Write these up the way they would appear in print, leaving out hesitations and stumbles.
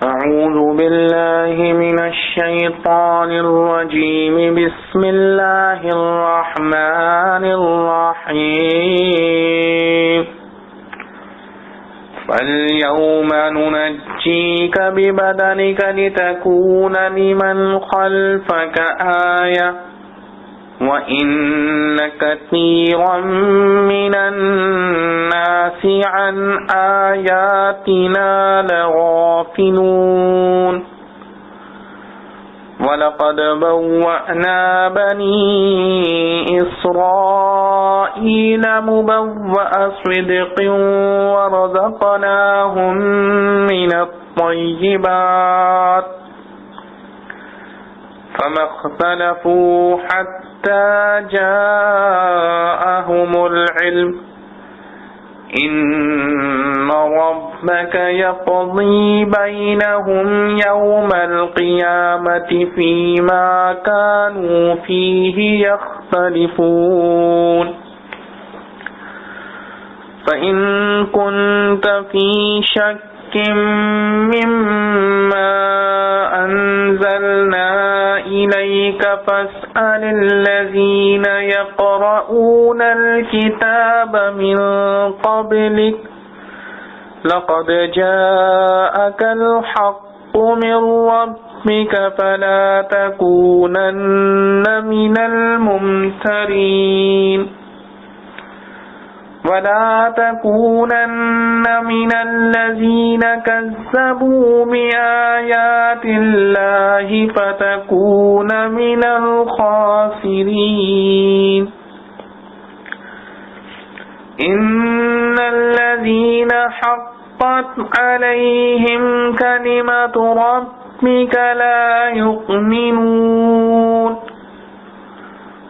أعوذ بالله من الشيطان الرجيم بسم الله الرحمن الرحيم فاليوم ننجيك ببدنك لتكون لمن خلفك آية وَإِنَّ كَثِيرًا مِّنَ النَّاسِ عَنْ آيَاتِنَا لَغَافِلُونَ وَلَقَدْ بَوَّأْنَا بَنِي إِسْرَائِيلَ مُبَوَّأَ صِدْقٍ وَرَزَقْنَاهُم مِّنَ الطَّيِّبَاتِ فَمَا اخْتَلَفُوا حَتَّى جَاءَهُمُ الْعِلْمُ إِنَّ رَبَّكَ يَقْضِي بَيْنَهُمْ يَوْمَ الْقِيَامَةِ فِيمَا كَانُوا فِيهِ يَخْتَلِفُونَ فَإِن كُنتَ فِي شَكٍّ مِّمَّا أَنزَلْنَا إِلَيْكَ فَاسْأَلِ الَّذِينَ يَقْرَؤُونَ الْكِتَابَ مِنْ قَبْلِكَ لَقَدْ جَاءَكَ الْحَقُّ مِنْ رَبِّكَ فَلَا تَكُونَنَّ مِنَ الْمُمْتَرِينَ وَلَا تَكُونَنَّ مِنَ الَّذِينَ كَذَّبُوا بِآيَاتِ اللَّهِ فَتَكُونَ مِنَ الْخَاسِرِينَ إِنَّ الَّذِينَ حَقَّتْ عَلَيْهِمْ كَلِمَةُ رَبِّكَ لَا يُؤْمِنُونَ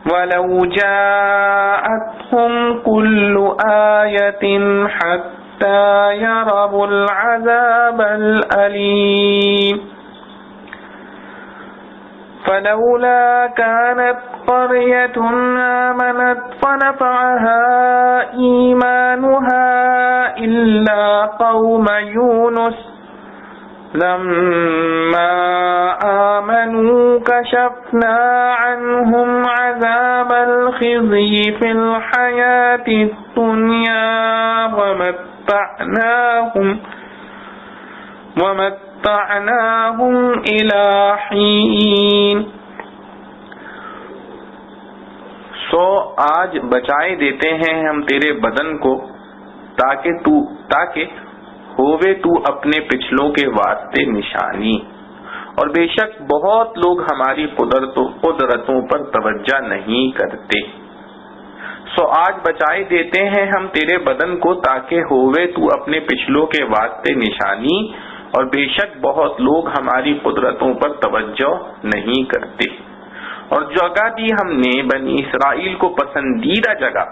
وَلَوْ جَاءَتْهُمْ كُلُّ آيَةٍ حَتَّى يَرَوْا الْعَذَابَ الْأَلِيمَ فَلَوْلَا كَانَتْ قَرْيَةٌ آمَنَتْ فَنَفَعَهَا إِيمَانُهَا إِلَّا قَوْمَ يُونُسَ لما آمنوا كشفنا عنهم عذاب الخزي في الحياة الدنيا ومتعناهم إلى حين سو آج بچائے دیتے ہیں ہم تیرے بدن کو تاکہ ہووے تو اپنے پچھلوں کے واسطے نشانی، اور بے شک بہت لوگ ہماری قدرتوں پر توجہ نہیں کرتے۔ سو آج بچائے دیتے ہیں ہم تیرے بدن کو تاکہ ہووے تو اپنے پچھلوں کے واسطے نشانی، اور بے شک بہت لوگ ہماری قدرتوں پر توجہ نہیں کرتے۔ اور جگہ دی ہم نے بنی اسرائیل کو پسندیدہ جگہ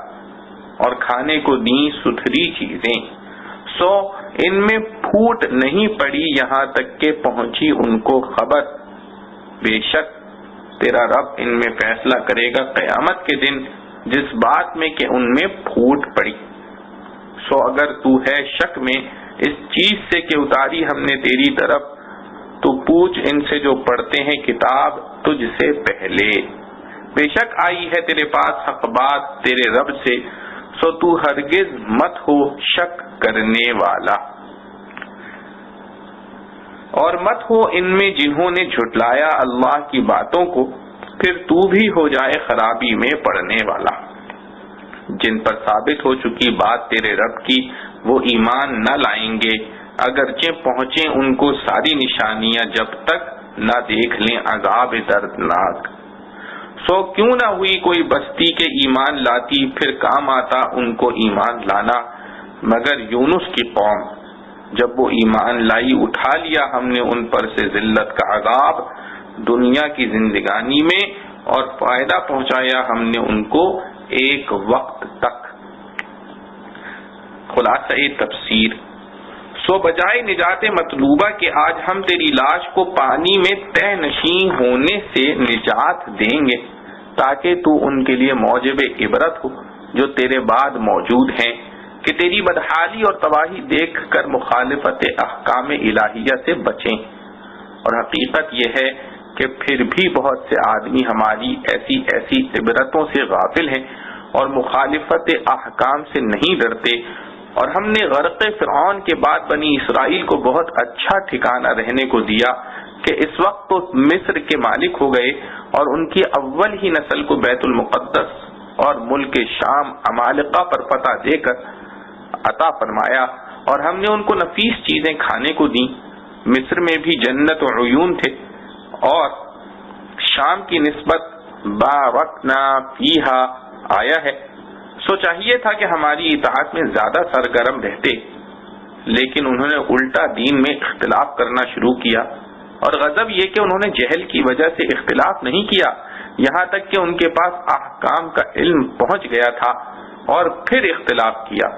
اور کھانے کو دیں ستھری چیزیں، سو ان میں پھوٹ نہیں پڑی یہاں تک کہ پہنچی ان کو خبر۔ بے شک تیرا رب ان میں فیصلہ کرے گا قیامت کے دن جس بات میں کہ ان میں پھوٹ پڑی۔ سو اگر تو ہے شک میں اس چیز سے کہ اتاری ہم نے تیری طرف، تو پوچھ ان سے جو پڑھتے ہیں کتاب تجھ سے پہلے۔ بے شک آئی ہے تیرے پاس حق بات تیرے رب سے، سو تو ہرگز مت ہو شک کرنے والا، اور مت ہو ان میں جنہوں نے جھٹلایا اللہ کی باتوں کو، پھر تو بھی ہو جائے خرابی میں پڑنے والا۔ جن پر ثابت ہو چکی بات تیرے رب کی وہ ایمان نہ لائیں گے، اگرچہ پہنچیں ان کو ساری نشانیاں جب تک نہ دیکھ لیں عذاب دردناک۔ سو کیوں نہ ہوئی کوئی بستی کے ایمان لاتی پھر کام آتا ان کو ایمان لانا، مگر یونس کی قوم، جب وہ ایمان لائی اٹھا لیا ہم نے ان پر سے ذلت کا عذاب دنیا کی زندگانی میں، اور فائدہ پہنچایا ہم نے ان کو ایک وقت تک۔ خلاصہ تفسیر، سو بجائے نجات مطلوبہ کہ آج ہم تیری لاش کو پانی میں تہ نشین ہونے سے نجات دیں گے تاکہ تو ان کے لیے موجب عبرت ہو جو تیرے بعد موجود ہیں، کہ تیری بدحالی اور تباہی دیکھ کر مخالفت احکام الہیہ سے بچیں۔ اور حقیقت یہ ہے کہ پھر بھی بہت سے آدمی ہماری ایسی عبرتوں سے غافل ہیں اور مخالفت احکام سے نہیں ڈرتے، اور ہم نے غرق فرعون کے بعد بنی اسرائیل کو بہت اچھا ٹھکانہ رہنے کو دیا کہ اس وقت تو مصر کے مالک ہو گئے، اور ان کی اول ہی نسل کو بیت المقدس اور ملک شام عمالقہ پر فتح دے کر عطا فرمایا، اور ہم نے ان کو نفیس چیزیں کھانے کو دیں۔ مصر میں بھی جنت و عیون تھے، اور شام کی نسبت بارکنا فیہا آیا ہے۔ سو چاہیے تھا کہ ہماری اطاعت میں زیادہ سرگرم رہتے، لیکن انہوں نے الٹا دین میں اختلاف کرنا شروع کیا، اور غضب یہ کہ انہوں نے جہل کی وجہ سے اختلاف نہیں کیا، یہاں تک کہ ان کے پاس احکام کا علم پہنچ گیا تھا اور پھر اختلاف کیا۔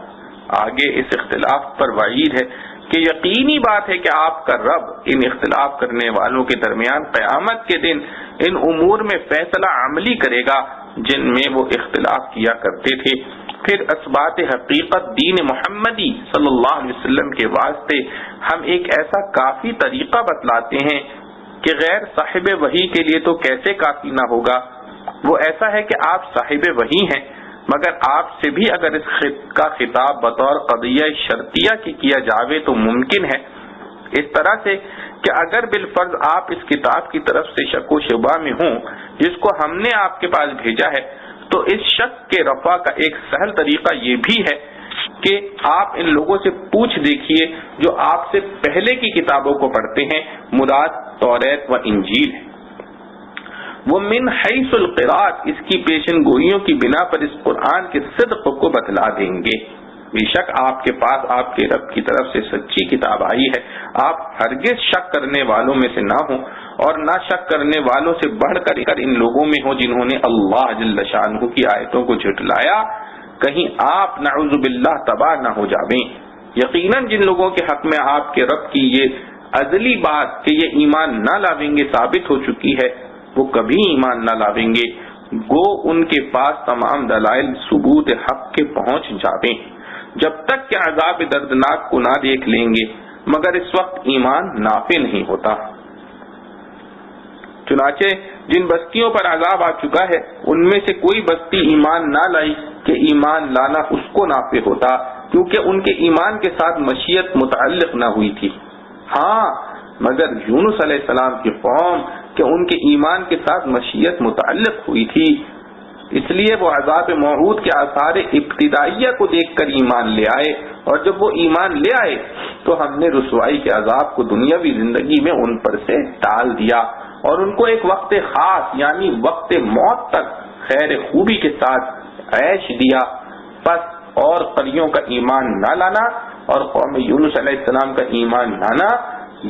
آگے اس اختلاف پر وعید ہے کہ یقینی بات ہے کہ آپ کا رب ان اختلاف کرنے والوں کے درمیان قیامت کے دن ان امور میں فیصلہ عملی کرے گا جن میں وہ اختلاف کیا کرتے تھے۔ پھر اثبات حقیقت دین محمدی صلی اللہ علیہ وسلم کے واسطے ہم ایک ایسا کافی طریقہ بتلاتے ہیں کہ غیر صاحب وحی کے لیے تو کیسے کافی نہ ہوگا۔ وہ ایسا ہے کہ آپ صاحب وحی ہیں، مگر آپ سے بھی اگر اس کا خطاب بطور قضیہ شرطیہ کی کیا جاوے تو ممکن ہے، اس طرح سے کہ اگر بالفرض آپ اس کتاب کی طرف سے شک و شبہ میں ہوں جس کو ہم نے آپ کے پاس بھیجا ہے، تو اس شک کے رفع کا ایک سہل طریقہ یہ بھی ہے کہ آپ ان لوگوں سے پوچھ دیکھیے جو آپ سے پہلے کی کتابوں کو پڑھتے ہیں، مراد توریت و انجیل ہے۔ وہ من حیث القراءت اس کی پیشن گوئیوں کی بنا پر اس قرآن کے صدق کو بتلا دیں گے۔ بے شک آپ کے پاس آپ کے رب کی طرف سے سچی کتاب آئی ہے، آپ ہرگز شک کرنے والوں میں سے نہ ہوں، اور نہ شک کرنے والوں سے بڑھ کر ان لوگوں میں ہوں جنہوں نے اللہ جل شانہ کی آیتوں کو جھٹلایا، کہیں آپ نعوذ باللہ تباہ نہ ہو جاویں۔ یقیناً جن لوگوں کے حق میں آپ کے رب کی یہ ازلی بات کہ یہ ایمان نہ لاویں گے ثابت ہو چکی ہے، وہ کبھی ایمان نہ لاویں گے، گو ان کے پاس تمام دلائل ثبوت حق کے پہنچ جاویں، جب تک کہ عذاب دردناک کو نہ دیکھ لیں گے، مگر اس وقت ایمان نافع نہیں ہوتا۔ چنانچہ جن بستیوں پر عذاب آ چکا ہے ان میں سے کوئی بستی ایمان نہ لائی کہ ایمان لانا اس کو نافع ہوتا، کیونکہ ان کے ایمان کے ساتھ مشیت متعلق نہ ہوئی تھی۔ ہاں مگر یونس علیہ السلام کی قوم کہ ان کے ایمان کے ساتھ مشیت متعلق ہوئی تھی، اس لیے وہ عذاب موعود کے آثار ابتدائیہ کو دیکھ کر ایمان لے آئے، اور جب وہ ایمان لے آئے تو ہم نے رسوائی کے عذاب کو دنیاوی زندگی میں ان پر سے ٹال دیا، اور ان کو ایک وقت خاص یعنی وقت موت تک خیر خوبی کے ساتھ عیش دیا۔ پس اور قریوں کا ایمان نہ لانا اور قوم یونس علیہ السلام کا ایمان لانا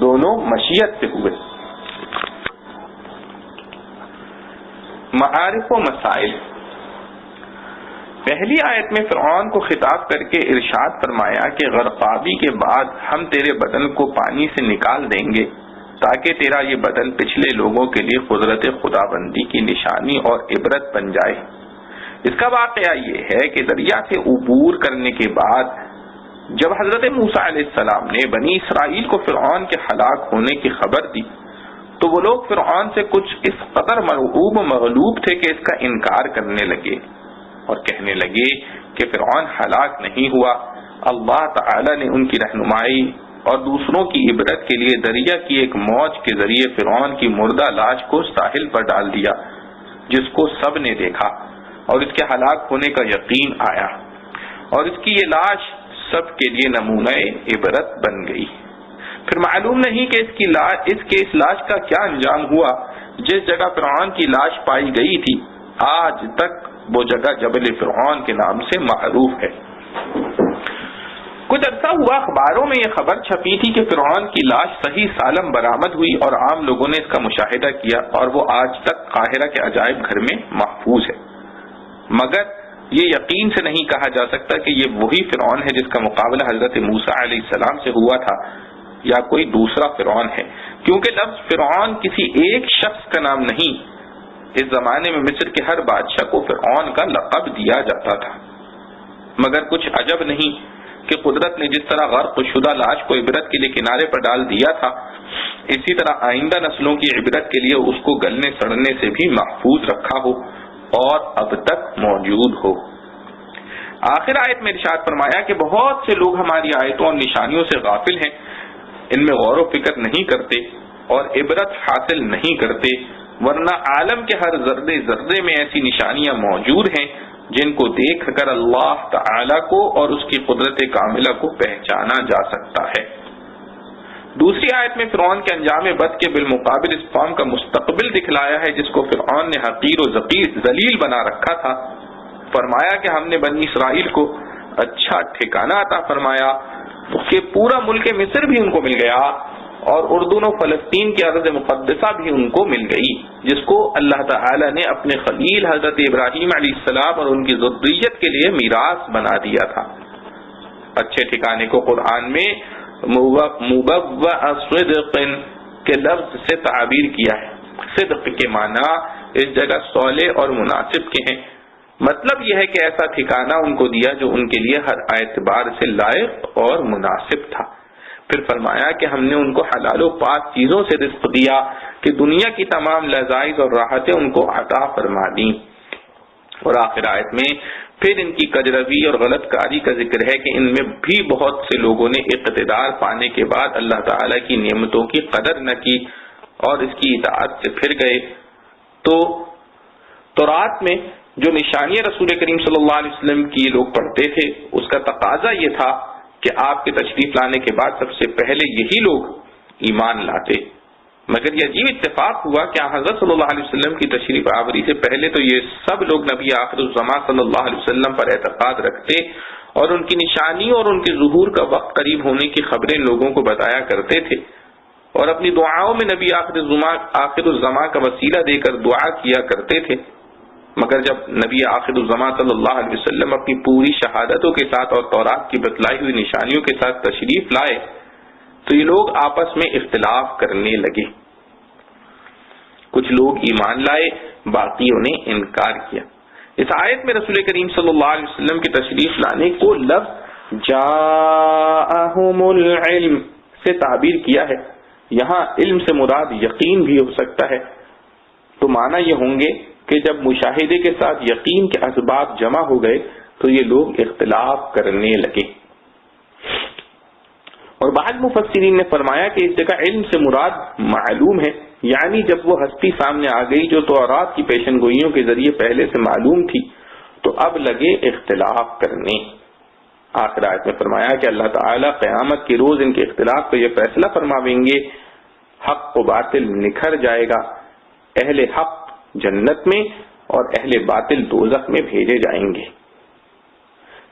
دونوں مشیت سے ہوئے۔ معارف و مسائل۔ پہلی آیت میں فرعون کو خطاب کر کے ارشاد فرمایا کہ غرقابی کے بعد ہم تیرے بدن کو پانی سے نکال دیں گے تاکہ تیرا یہ بدن پچھلے لوگوں کے لیے قدرت خداوندی کی نشانی اور عبرت بن جائے۔ اس کا واقعہ یہ ہے کہ دریا سے عبور کرنے کے بعد جب حضرت موسیٰ علیہ السلام نے بنی اسرائیل کو فرعون کے ہلاک ہونے کی خبر دی تو وہ لوگ فرعون سے کچھ اس قدر مرعوب و مغلوب تھے کہ اس کا انکار کرنے لگے اور کہنے لگے کہ فرعون ہلاک نہیں ہوا۔ اللہ تعالی نے ان کی رہنمائی اور دوسروں کی عبرت کے لیے دریا کی ایک موج کے ذریعے فرعون کی مردہ لاش کو ساحل پر ڈال دیا، جس کو سب نے دیکھا اور اس کے ہلاک ہونے کا یقین آیا، اور اس کی یہ لاش سب کے لیے نمونہ عبرت بن گئی۔ پھر معلوم نہیں کہ اس لاش کا کیا انجام ہوا۔ جس جگہ فرعون کی لاش پائی گئی تھی آج تک وہ جگہ جبل فرعون کے نام سے معروف ہے۔ کچھ عرصہ ہوا اخباروں میں یہ خبر چھپی تھی کہ فرعون کی لاش صحیح سالم برآمد ہوئی اور عام لوگوں نے اس کا مشاہدہ کیا، اور وہ آج تک قاہرہ کے عجائب گھر میں محفوظ ہے، مگر یہ یقین سے نہیں کہا جا سکتا کہ یہ وہی فرعون ہے جس کا مقابلہ حضرت موسیٰ علیہ السلام سے ہوا تھا یا کوئی دوسرا فرعون ہے، کیونکہ لفظ فرعون کسی ایک شخص کا نام نہیں، اس زمانے میں مصر کے ہر بادشاہ کو فرعون کا لقب دیا جاتا تھا۔ مگر کچھ عجب نہیں کہ قدرت نے جس طرح غرق شدہ لاش کو عبرت کے لیے کنارے پر ڈال دیا تھا، اسی طرح آئندہ نسلوں کی عبرت کے لیے اس کو گلنے سڑنے سے بھی محفوظ رکھا ہو اور اب تک موجود ہو۔ آخر آیت میں ارشاد فرمایا کہ بہت سے لوگ ہماری آیتوں اور نشانیوں سے غافل ہیں، ان میں غور و فکر نہیں کرتے اور عبرت حاصل نہیں کرتے، ورنہ عالم کے ہر ذرے ذرے میں ایسی نشانیاں موجود ہیں جن کو دیکھ کر اللہ تعالی کو اور اس کی قدرت کاملہ کو پہچانا جا سکتا ہے۔ دوسری آیت میں فرعون کے انجام بد کے بالمقابل اس قوم کا مستقبل دکھلایا ہے جس کو فرعون نے حقیر و ذلیل بنا رکھا تھا۔ فرمایا کہ ہم نے بنی اسرائیل کو اچھا ٹھکانہ عطا فرمایا کہ پورا ملک مصر بھی ان کو مل گیا اور اردن و فلسطین کی ارض مقدسہ بھی ان کو مل گئی، جس کو اللہ تعالی نے اپنے خلیل حضرت ابراہیم علیہ السلام اور ان کی ذریت کے لیے میراث بنا دیا تھا۔ اچھے ٹھکانے کو قرآن میں مبوّأ صدق کے لفظ سے تعبیر کیا ہے۔ صدق کے معنی اس جگہ صالح اور مناسب کے ہیں، مطلب یہ ہے کہ ایسا ٹھکانہ ان کو دیا جو ان کے لیے ہر اعتبار سے لائق اور مناسب تھا۔ پھر فرمایا کہ ہم نے ان کو حلال و پاک چیزوں سے رزق دیا کہ دنیا کی تمام لذائذ اور راحتیں ان کو عطا فرما دیں۔ اور آخر آیت میں پھر ان کی کجروی اور غلط کاری کا ذکر ہے کہ ان میں بھی بہت سے لوگوں نے اقتدار پانے کے بعد اللہ تعالی کی نعمتوں کی قدر نہ کی اور اس کی اطاعت سے پھر گئے۔ تو تورات میں جو نشانیاں رسول کریم صلی اللہ علیہ وسلم کی لوگ پڑھتے تھے، اس کا تقاضا یہ تھا کہ آپ کے تشریف لانے کے بعد سب سے پہلے یہی لوگ ایمان لاتے، مگر یہ عجیب اتفاق ہوا کہ حضرت صلی اللہ علیہ وسلم کی تشریف آوری سے پہلے تو یہ سب لوگ نبی آخر الزمان صلی اللہ علیہ وسلم پر اعتقاد رکھتے اور ان کی نشانیوں اور ان کے ظہور کا وقت قریب ہونے کی خبریں لوگوں کو بتایا کرتے تھے اور اپنی دعاؤں میں نبی آخر الزمان کا وسیلہ دے کر دعا کیا کرتے تھے۔ مگر جب نبی آخر الزمان صلی اللہ علیہ وسلم اپنی پوری شہادتوں کے ساتھ اور تورات کی بتلائی ہوئی نشانیوں کے ساتھ تشریف لائے تو یہ لوگ آپس میں اختلاف کرنے لگے۔ کچھ لوگ ایمان لائے، باقیوں نے انکار کیا۔ اس آیت میں رسول کریم صلی اللہ علیہ وسلم کے تشریف لانے کو لفظ جاءہم العلم سے تعبیر کیا ہے۔ یہاں علم سے مراد یقین بھی ہو سکتا ہے، تو معنی یہ ہوں گے کہ جب مشاہدے کے ساتھ یقین کے اسباب جمع ہو گئے تو یہ لوگ اختلاف کرنے لگے۔ اور بعض مفسرین نے فرمایا کہ اس جگہ علم سے مراد معلوم ہے، یعنی جب وہ ہستی سامنے آ گئی جو تورات کی پیشن گوئیوں کے ذریعے پہلے سے معلوم تھی تو اب لگے اختلاف کرنے۔ آخر آیت میں فرمایا کہ اللہ تعالی قیامت کے روز ان کے اختلاف کو یہ فیصلہ فرمائیں گے، حق و باطل نکھر جائے گا، اہل حق جنت میں اور اہل باطل دوزخ میں بھیجے جائیں گے۔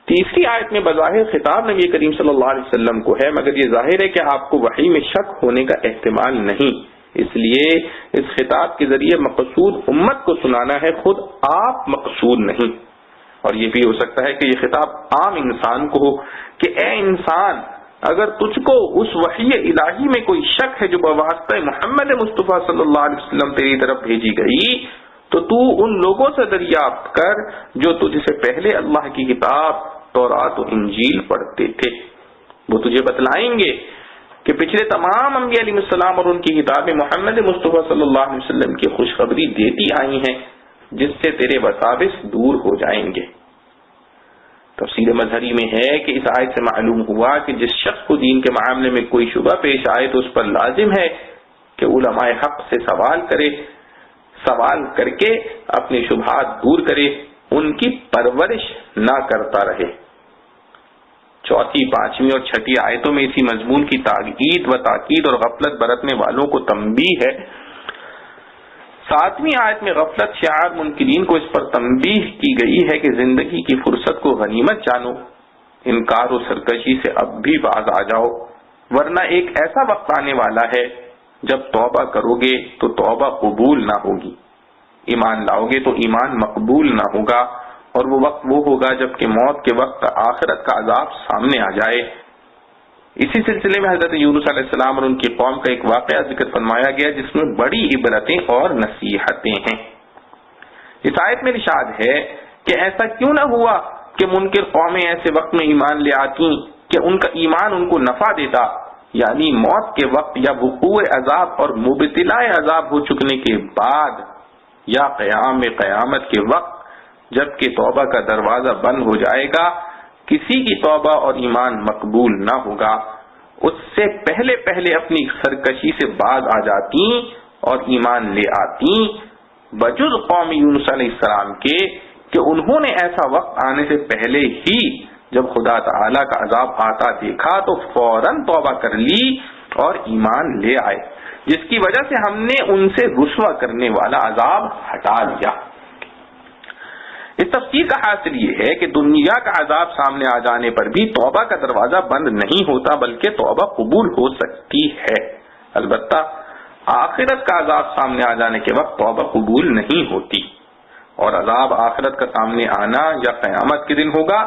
تیسری آیت میں بظاہر خطاب نبی کریم صلی اللہ علیہ وسلم کو ہے، مگر یہ ظاہر ہے کہ آپ کو وحی میں شک ہونے کا احتمال نہیں، اس لیے اس خطاب کے ذریعے مقصود امت کو سنانا ہے، خود آپ مقصود نہیں۔ اور یہ بھی ہو سکتا ہے کہ یہ خطاب عام انسان کو ہو کہ اے انسان، اگر تجھ کو اس وحی الہی میں کوئی شک ہے جو بواسطہ محمد مصطفیٰ صلی اللہ علیہ وسلم تیری طرف بھیجی گئی تو تو ان لوگوں سے دریافت کر جو تجھ سے پہلے اللہ کی کتاب تورات و انجیل پڑھتے تھے، وہ تجھے بتلائیں گے کہ پچھلے تمام انبیاء علیہ السلام اور ان کی کتابیں محمد مصطفیٰ صلی اللہ علیہ وسلم کی خوشخبری دیتی آئی ہیں جس سے تیرے وساوس دور ہو جائیں گے۔ تفسیر مظہری میں ہے کہ اس آیت سے معلوم ہوا کہ جس شخص کو دین کے معاملے میں کوئی شبہ پیش آئے تو اس پر لازم ہے کہ علماء حق سے سوال کر کے اپنے شبہات دور کرے، ان کی پرورش نہ کرتا رہے۔ چوتھی، پانچویں اور چھٹی آیتوں میں اسی مضمون کی تاکید اور غفلت برتنے والوں کو تنبیہ ہے۔ ساتویں آیت میں غفلت شعار منکرین کو اس پر تنبیہ کی گئی ہے کہ زندگی کی فرصت کو غنیمت جانو، انکار و سرکشی سے اب بھی باز آ جاؤ، ورنہ ایک ایسا وقت آنے والا ہے جب توبہ کرو گے تو توبہ قبول نہ ہوگی، ایمان لاؤ گے تو ایمان مقبول نہ ہوگا، اور وہ وقت وہ ہوگا جبکہ موت کے وقت آخرت کا عذاب سامنے آ جائے۔ اسی سلسلے میں حضرت یونس علیہ السلام اور ان کی قوم کا ایک واقعہ ذکر فرمایا گیا جس میں بڑی عبرتیں اور نصیحتیں ہیں۔ اس آیت میں ارشاد ہے کہ ایسا کیوں نہ ہوا کہ منکر قومیں ایسے وقت میں ایمان لے آتی کہ ان کا ایمان ان کو نفع دیتا، یعنی موت کے وقت یا وقوع عذاب اور مبتلا عذاب ہو چکنے کے بعد یا قیامت کے وقت جبکہ توبہ کا دروازہ بند ہو جائے گا، کسی کی توبہ اور ایمان مقبول نہ ہوگا، اس سے پہلے اپنی سرکشی سے باز آ جاتی اور ایمان لے آتی، بجز قوم یونس علیہ السلام کے کہ انہوں نے ایسا وقت آنے سے پہلے ہی جب خدا تعالی کا عذاب آتا دیکھا تو فوراً توبہ کر لی اور ایمان لے آئے، جس کی وجہ سے ہم نے ان سے رسوا کرنے والا عذاب ہٹا لیا۔ اس تفسیر کا حاصل یہ ہے کہ دنیا کا عذاب سامنے آ جانے پر بھی توبہ کا دروازہ بند نہیں ہوتا، بلکہ توبہ قبول ہو سکتی ہے، البتہ آخرت کا عذاب سامنے آ جانے کے وقت توبہ قبول نہیں ہوتی، اور عذاب آخرت کا سامنے آنا یا قیامت کے دن ہوگا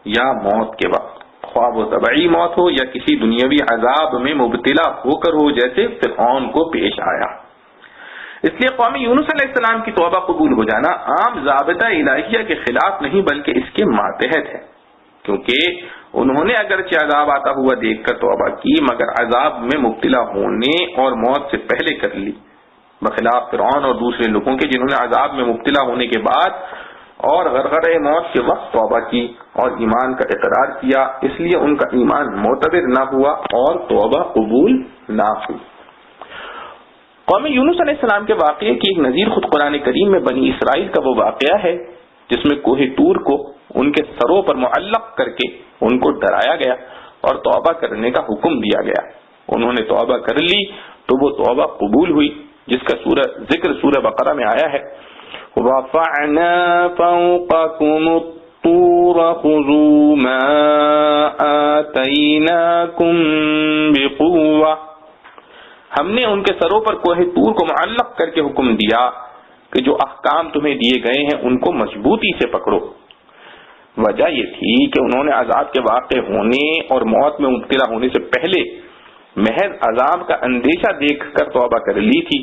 یا موت کے وقت، خواہ وہ طبعی موت ہو یا کسی دنیاوی عذاب میں مبتلا ہو کر ہو، جیسے فرعون کو پیش آیا۔ اس لیے قوم یونس علیہ السلام کی توبہ قبول ہو جانا عام ضابطہ الہیہ کے خلاف نہیں بلکہ اس کے ماتحت ہے، کیونکہ انہوں نے اگرچہ عذاب آتا ہوا دیکھ کر توبہ کی مگر عذاب میں مبتلا ہونے اور موت سے پہلے کر لی، بخلاف فرعون اور دوسرے لوگوں کے جنہوں نے عذاب میں مبتلا ہونے کے بعد اور غرغرہ موت کے وقت توبہ کی اور ایمان کا اقرار کیا، اس لیے ان کا ایمان معتبر نہ ہوا اور توبہ قبول نہ ہوئی۔ قوم یونس علیہ السلام کے واقعے کی ایک نظیر خود قرآن کریم میں بنی اسرائیل کا وہ واقعہ ہے جس میں کوہ طور کو ان کے سروں پر معلق کر کے ان کو ڈرایا گیا اور توبہ کرنے کا حکم دیا گیا۔ انہوں نے توبہ کر لی تو وہ توبہ قبول ہوئی، جس کا ذکر سورہ بقرہ میں آیا ہے، وَرَفَعْنَا فَوْقَكُمُ الطُّورَ خُذُوا مَا آتَيْنَاكُمْ بِقُوَّةٍ، ہم نے ان کے سروں پر کوہ طور کو معلق کر کے حکم دیا کہ جو احکام تمہیں دیے گئے ہیں ان کو مضبوطی سے پکڑو۔ وجہ یہ تھی کہ انہوں نے عذاب کے واقع ہونے اور موت میں مبتلا ہونے سے پہلے محض عذاب کا اندیشہ دیکھ کر توبہ کر لی تھی۔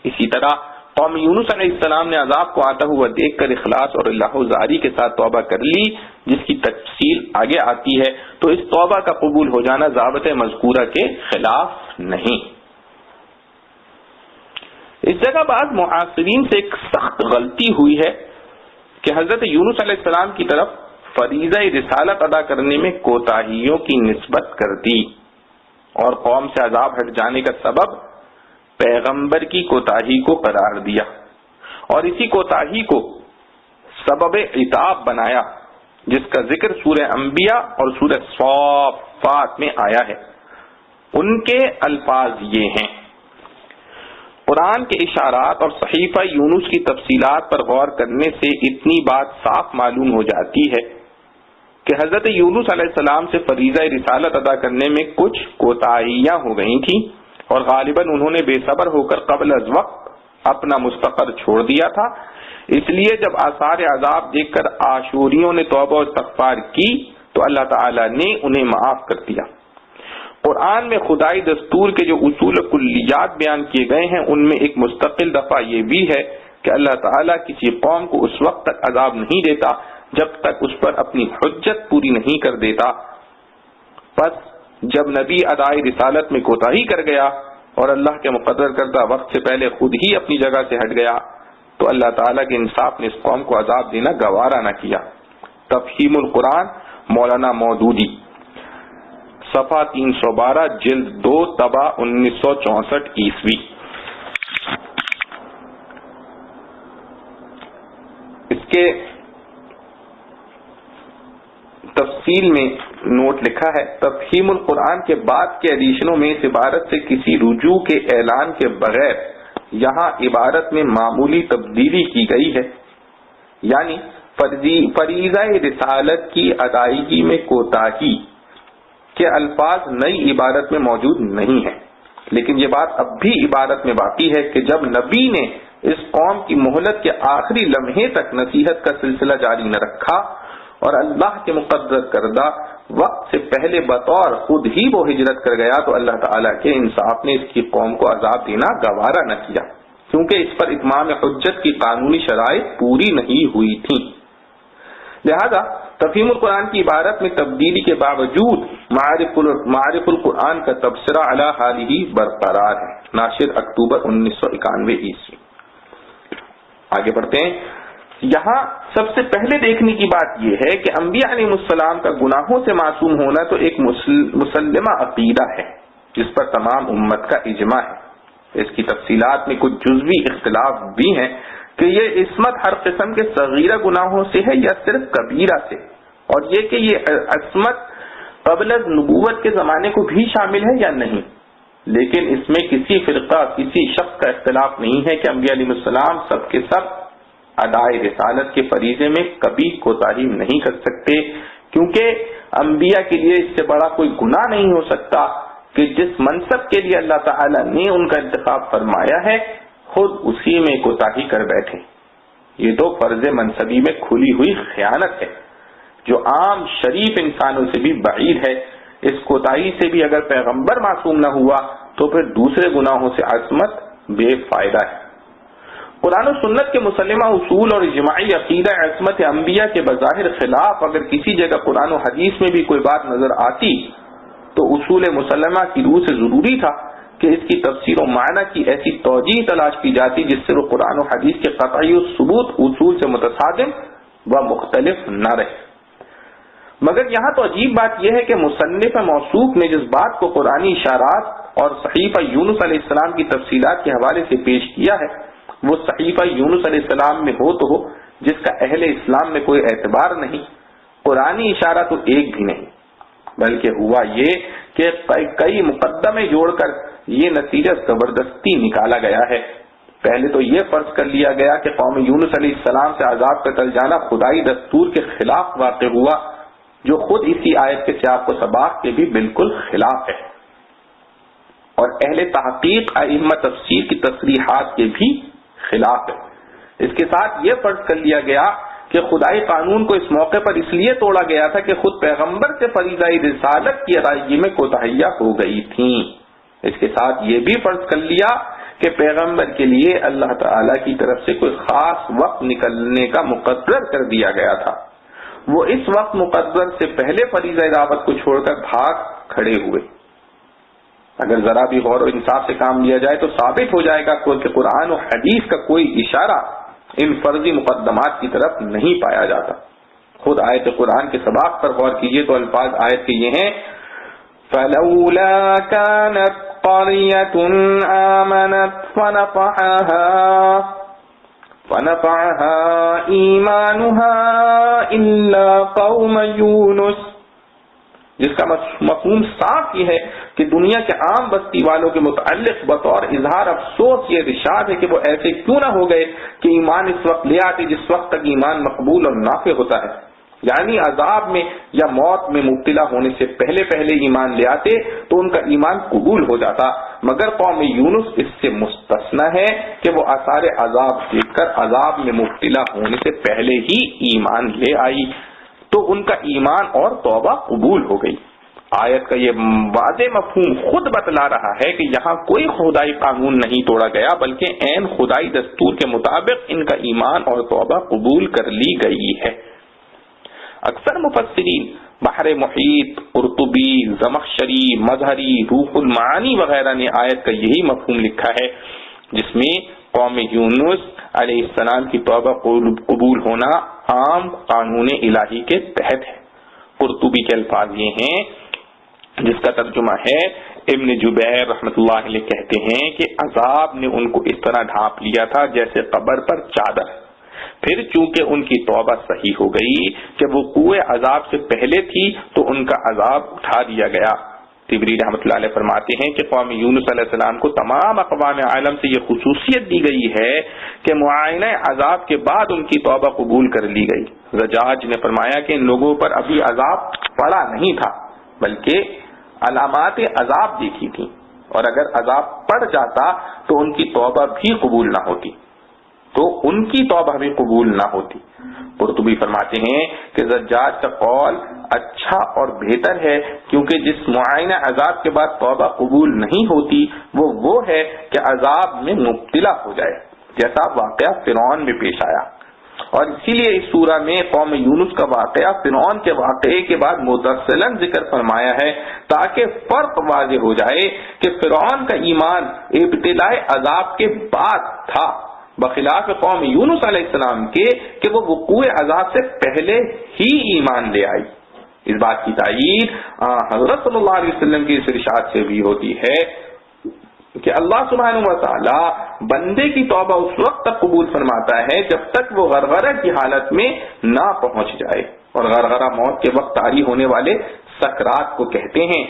اسی طرح قوم یونس علیہ السلام نے عذاب کو آتا ہوا دیکھ کر اخلاص اور اللہ زاری کے ساتھ توبہ کر لی، جس کی تفصیل آگے آتی ہے، تو اس توبہ کا قبول ہو جانا ضابطۂ مذکورہ کے خلاف نہیں۔ اس جگہ بعض معاصرین سے ایک سخت غلطی ہوئی ہے کہ حضرت یونس علیہ السلام کی طرف فریضہ رسالت ادا کرنے میں کوتاہیوں کی نسبت کر دی اور قوم سے عذاب ہٹ جانے کا سبب پیغمبر کی کوتاہی کو قرار دیا، اور اسی کوتاہی کو سبب عتاب بنایا، جس کا ذکر سورہ انبیاء اور سورہ صافات میں آیا ہے۔ ان کے الفاظ یہ ہیں، قرآن کے اشارات اور صحیفہ یونس کی تفصیلات پر غور کرنے سے اتنی بات صاف معلوم ہو جاتی ہے کہ حضرت یونس علیہ السلام سے فریضہ رسالت ادا کرنے میں کچھ کوتاہیاں ہو گئی تھیں، اور غالباً انہوں نے بے صبر ہو کر قبل از وقت اپنا مستقر چھوڑ دیا تھا، اس لیے جب آثار عذاب دیکھ کر آشوریوں نے توبہ و استغفار کی تو اللہ تعالی نے انہیں معاف کر دیا۔ قرآن میں خدائی دستور کے جو اصول و کلیات بیان کیے گئے ہیں ان میں ایک مستقل دفعہ یہ بھی ہے کہ اللہ تعالیٰ کسی قوم کو اس وقت تک عذاب نہیں دیتا جب تک اس پر اپنی حجت پوری نہیں کر دیتا۔ پس جب نبی ادائے رسالت میں کوتاہی کر گیا اور اللہ کے مقرر کردہ وقت سے پہلے خود ہی اپنی جگہ سے ہٹ گیا تو اللہ تعالیٰ کے انصاف نے اس قوم کو عذاب دینا گوارا نہ کیا۔ تفہیم القرآن مولانا مودودی، صفحہ 312، جلد 2، طبع 1964 عیسوی۔ اس کے تفصیل میں نوٹ لکھا ہے، تفہیم القرآن کے بعد کے ایڈیشنوں میں اس عبارت سے کسی رجوع کے اعلان کے بغیر یہاں عبارت میں معمولی تبدیلی کی گئی ہے، یعنی فریضہ رسالت کی ادائیگی میں کوتاہی کے الفاظ نئی عبارت میں موجود نہیں ہیں، لیکن یہ بات اب بھی عبارت میں باقی ہے کہ جب نبی نے اس قوم کی مہلت کے آخری لمحے تک نصیحت کا سلسلہ جاری نہ رکھا اور اللہ کے مقرر کردہ وقت سے پہلے بطور خود ہی وہ ہجرت کر گیا تو اللہ تعالیٰ کے انصاف نے اس کی قوم کو عذاب دینا گوارا نہ کیا، کیونکہ اس پر اتمام حجت کی قانونی شرائط پوری نہیں ہوئی تھیں۔ لہذا تفہیم القرآن کی عبارت میں تبدیلی کے باوجود معارف القرآن کا تبصرہ علی حالہ برقرار ہے. ناشر اکتوبر 1991 عیسوی. آگے بڑھتے ہیں. یہاں سب سے پہلے دیکھنے کی بات یہ ہے کہ انبیاء علیہ السلام کا گناہوں سے معصوم ہونا تو ایک مسلمہ عقیدہ ہے جس پر تمام امت کا اجماع ہے. اس کی تفصیلات میں کچھ جزوی اختلاف بھی ہیں کہ یہ عصمت ہر قسم کے صغیرہ گناہوں سے ہے یا صرف کبیرہ سے، اور یہ کہ یہ عصمت قبل از نبوت کے زمانے کو بھی شامل ہے یا نہیں. لیکن اس میں کسی فرقہ کسی شخص کا اختلاف نہیں ہے کہ انبیاء علیہ السلام سب کے سب ادائے رسالت کے فریضے میں کبھی کوتاہی نہیں کر سکتے، کیونکہ انبیاء کے لیے اس سے بڑا کوئی گناہ نہیں ہو سکتا کہ جس منصب کے لیے اللہ تعالیٰ نے ان کا انتخاب فرمایا ہے خود اسی میں کوتاہی کر بیٹھے. یہ تو فرض منصبی میں کھلی ہوئی خیانت ہے جو عام شریف انسانوں سے بھی بعید ہے. اس کوتاہی سے بھی اگر پیغمبر معصوم نہ ہوا تو پھر دوسرے گناہوں سے عصمت بے فائدہ ہے. قرآن و سنت کے مسلمہ اصول اور اجماعی عقیدہ عصمت انبیاء کے بظاہر خلاف اگر کسی جگہ قرآن و حدیث میں بھی کوئی بات نظر آتی تو اصول مسلمہ کی روح سے ضروری تھا کہ اس کی تفسیر و معنی کی ایسی توجیہ تلاش کی جاتی جس سے وہ قرآن و حدیث کے قطعی ثبوت اصول سے متصادم و مختلف نہ رہے. مگر یہاں تو عجیب بات یہ ہے کہ مصنف موصوف نے جس بات کو قرآنی اشارات اور صحیفہ یونس علیہ السلام کی تفصیلات کے حوالے سے پیش کیا ہے وہ صحیفہ یونس علیہ السلام میں ہو تو ہو جس کا اہل اسلام میں کوئی اعتبار نہیں. قرآنی اشارہ تو ایک بھی نہیں، بلکہ ہوا یہ کہ کئی مقدمے جوڑ کر یہ نتیجہ زبردستی نکالا گیا ہے. پہلے تو یہ فرض کر لیا گیا کہ قوم یونس علیہ السلام سے عذاب کا ٹل جانا خدائی دستور کے خلاف واقع ہوا جو خود اسی آیت کے سیاق و سباق کے بھی بالکل خلاف ہے، اور اہل تحقیق ائمہ تفسیر کی تصریحات کے بھی خلاف ہے. اس کے ساتھ یہ فرض کر لیا گیا کہ خدائی قانون کو اس موقع پر اس لیے توڑا گیا تھا کہ خود پیغمبر سے فریضہ رسالت کی ادائیگی میں کوتاہیاں ہو گئی تھیں. اس کے ساتھ یہ بھی فرض کر لیا کہ پیغمبر کے لیے اللہ تعالی کی طرف سے کوئی خاص وقت نکلنے کا مقرر کر دیا گیا تھا. وہ اس وقت مقرر سے پہلے فریضہ دعوت کو چھوڑ کر بھاگ کھڑے ہوئے. اگر ذرا بھی غور و انصاف سے کام لیا جائے تو ثابت ہو جائے گا کہ قرآن و حدیث کا کوئی اشارہ ان فرضی مقدمات کی طرف نہیں پایا جاتا. خود آیت قرآن کے سباق پر غور کیجئے تو الفاظ آیت کے یہ ہیں فَلَوْلَا كَانَتْ قَرْيَةٌ آمَنَتْ فَنَفَعَهَا إِيمَانُهَا إِلَّا قَوْمَ يُونُسَ، جس کا مفہوم صاف یہ ہے کہ دنیا کے عام بستی والوں کے متعلق بطور اظہار افسوس یہ ارشاد ہے کہ وہ ایسے کیوں نہ ہو گئے کہ ایمان اس وقت لے آتے جس وقت تک ایمان مقبول اور نافع ہوتا ہے، یعنی عذاب میں یا موت میں مبتلا ہونے سے پہلے پہلے ایمان لے آتے تو ان کا ایمان قبول ہو جاتا. مگر قوم یونس اس سے مستثنی ہے کہ وہ آثار عذاب دیکھ کر عذاب میں مبتلا ہونے سے پہلے ہی ایمان لے آئی تو ان کا ایمان اور توبہ قبول ہو گئی. آیت کا یہ واضح مفہوم خود بتلا رہا ہے کہ یہاں کوئی خدائی قانون نہیں توڑا گیا بلکہ عین خدائی دستور کے مطابق ان کا ایمان اور توبہ قبول کر لی گئی ہے. اکثر مفسرین بحر محیط، قرطبی، زمخشری، مظہری، روح المعانی وغیرہ نے آیت کا یہی مفہوم لکھا ہے جس میں قوم یونس علیہ السلام کی توبہ قبول ہونا عام قانون الہی کے تحت ہے. قرطبی کے الفاظ یہ ہیں جس کا ترجمہ ہے ابن جبیر رحمۃ اللہ علیہ کہتے ہیں کہ عذاب نے ان کو اس طرح ڈھانپ لیا تھا جیسے قبر پر چادر. پھر چونکہ ان کی توبہ صحیح ہو گئی کہ وہ وقوع عذاب سے پہلے تھی تو ان کا عذاب اٹھا دیا گیا. طبری رحمۃ اللہ علیہ فرماتے ہیں کہ قوم یونس علیہ السلام کو تمام اقوام عالم سے یہ خصوصیت دی گئی ہے کہ معائنہ عذاب کے بعد ان کی توبہ قبول کر لی گئی. زجاج نے فرمایا کہ ان لوگوں پر ابھی عذاب پڑا نہیں تھا بلکہ علامات عذاب دیکھی تھی، اور اگر عذاب پڑ جاتا تو ان کی توبہ بھی قبول نہ ہوتی. قرطبی فرماتے ہیں کہ زجاج کا قول اچھا اور بہتر ہے کیونکہ جس معائنہ عذاب کے بعد توبہ قبول نہیں ہوتی وہ ہے کہ عذاب میں مبتلا ہو جائے جیسا واقعہ فرعون میں پیش آیا. اور اسی لیے اس سورہ میں قوم یونس کا واقعہ فرعون کے واقعے کے بعد متصلاً ذکر فرمایا ہے تاکہ فرق واضح ہو جائے کہ فرعون کا ایمان ابتلاء عذاب کے بعد تھا، بخلاف قوم یونس علیہ السلام کے کہ وہ وقوع عذاب سے پہلے ہی ایمان لے آئی۔ اس بات کی تائید حضرت صلی اللہ علیہ وسلم کی اس ارشاد سے بھی ہوتی ہے کہ اللہ سبحانہ و تعالی بندے کی توبہ اس وقت تک قبول فرماتا ہے جب تک وہ غرغرہ کی حالت میں نہ پہنچ جائے، اور غرغرہ موت کے وقت طاری ہونے والے سکرات کو کہتے ہیں،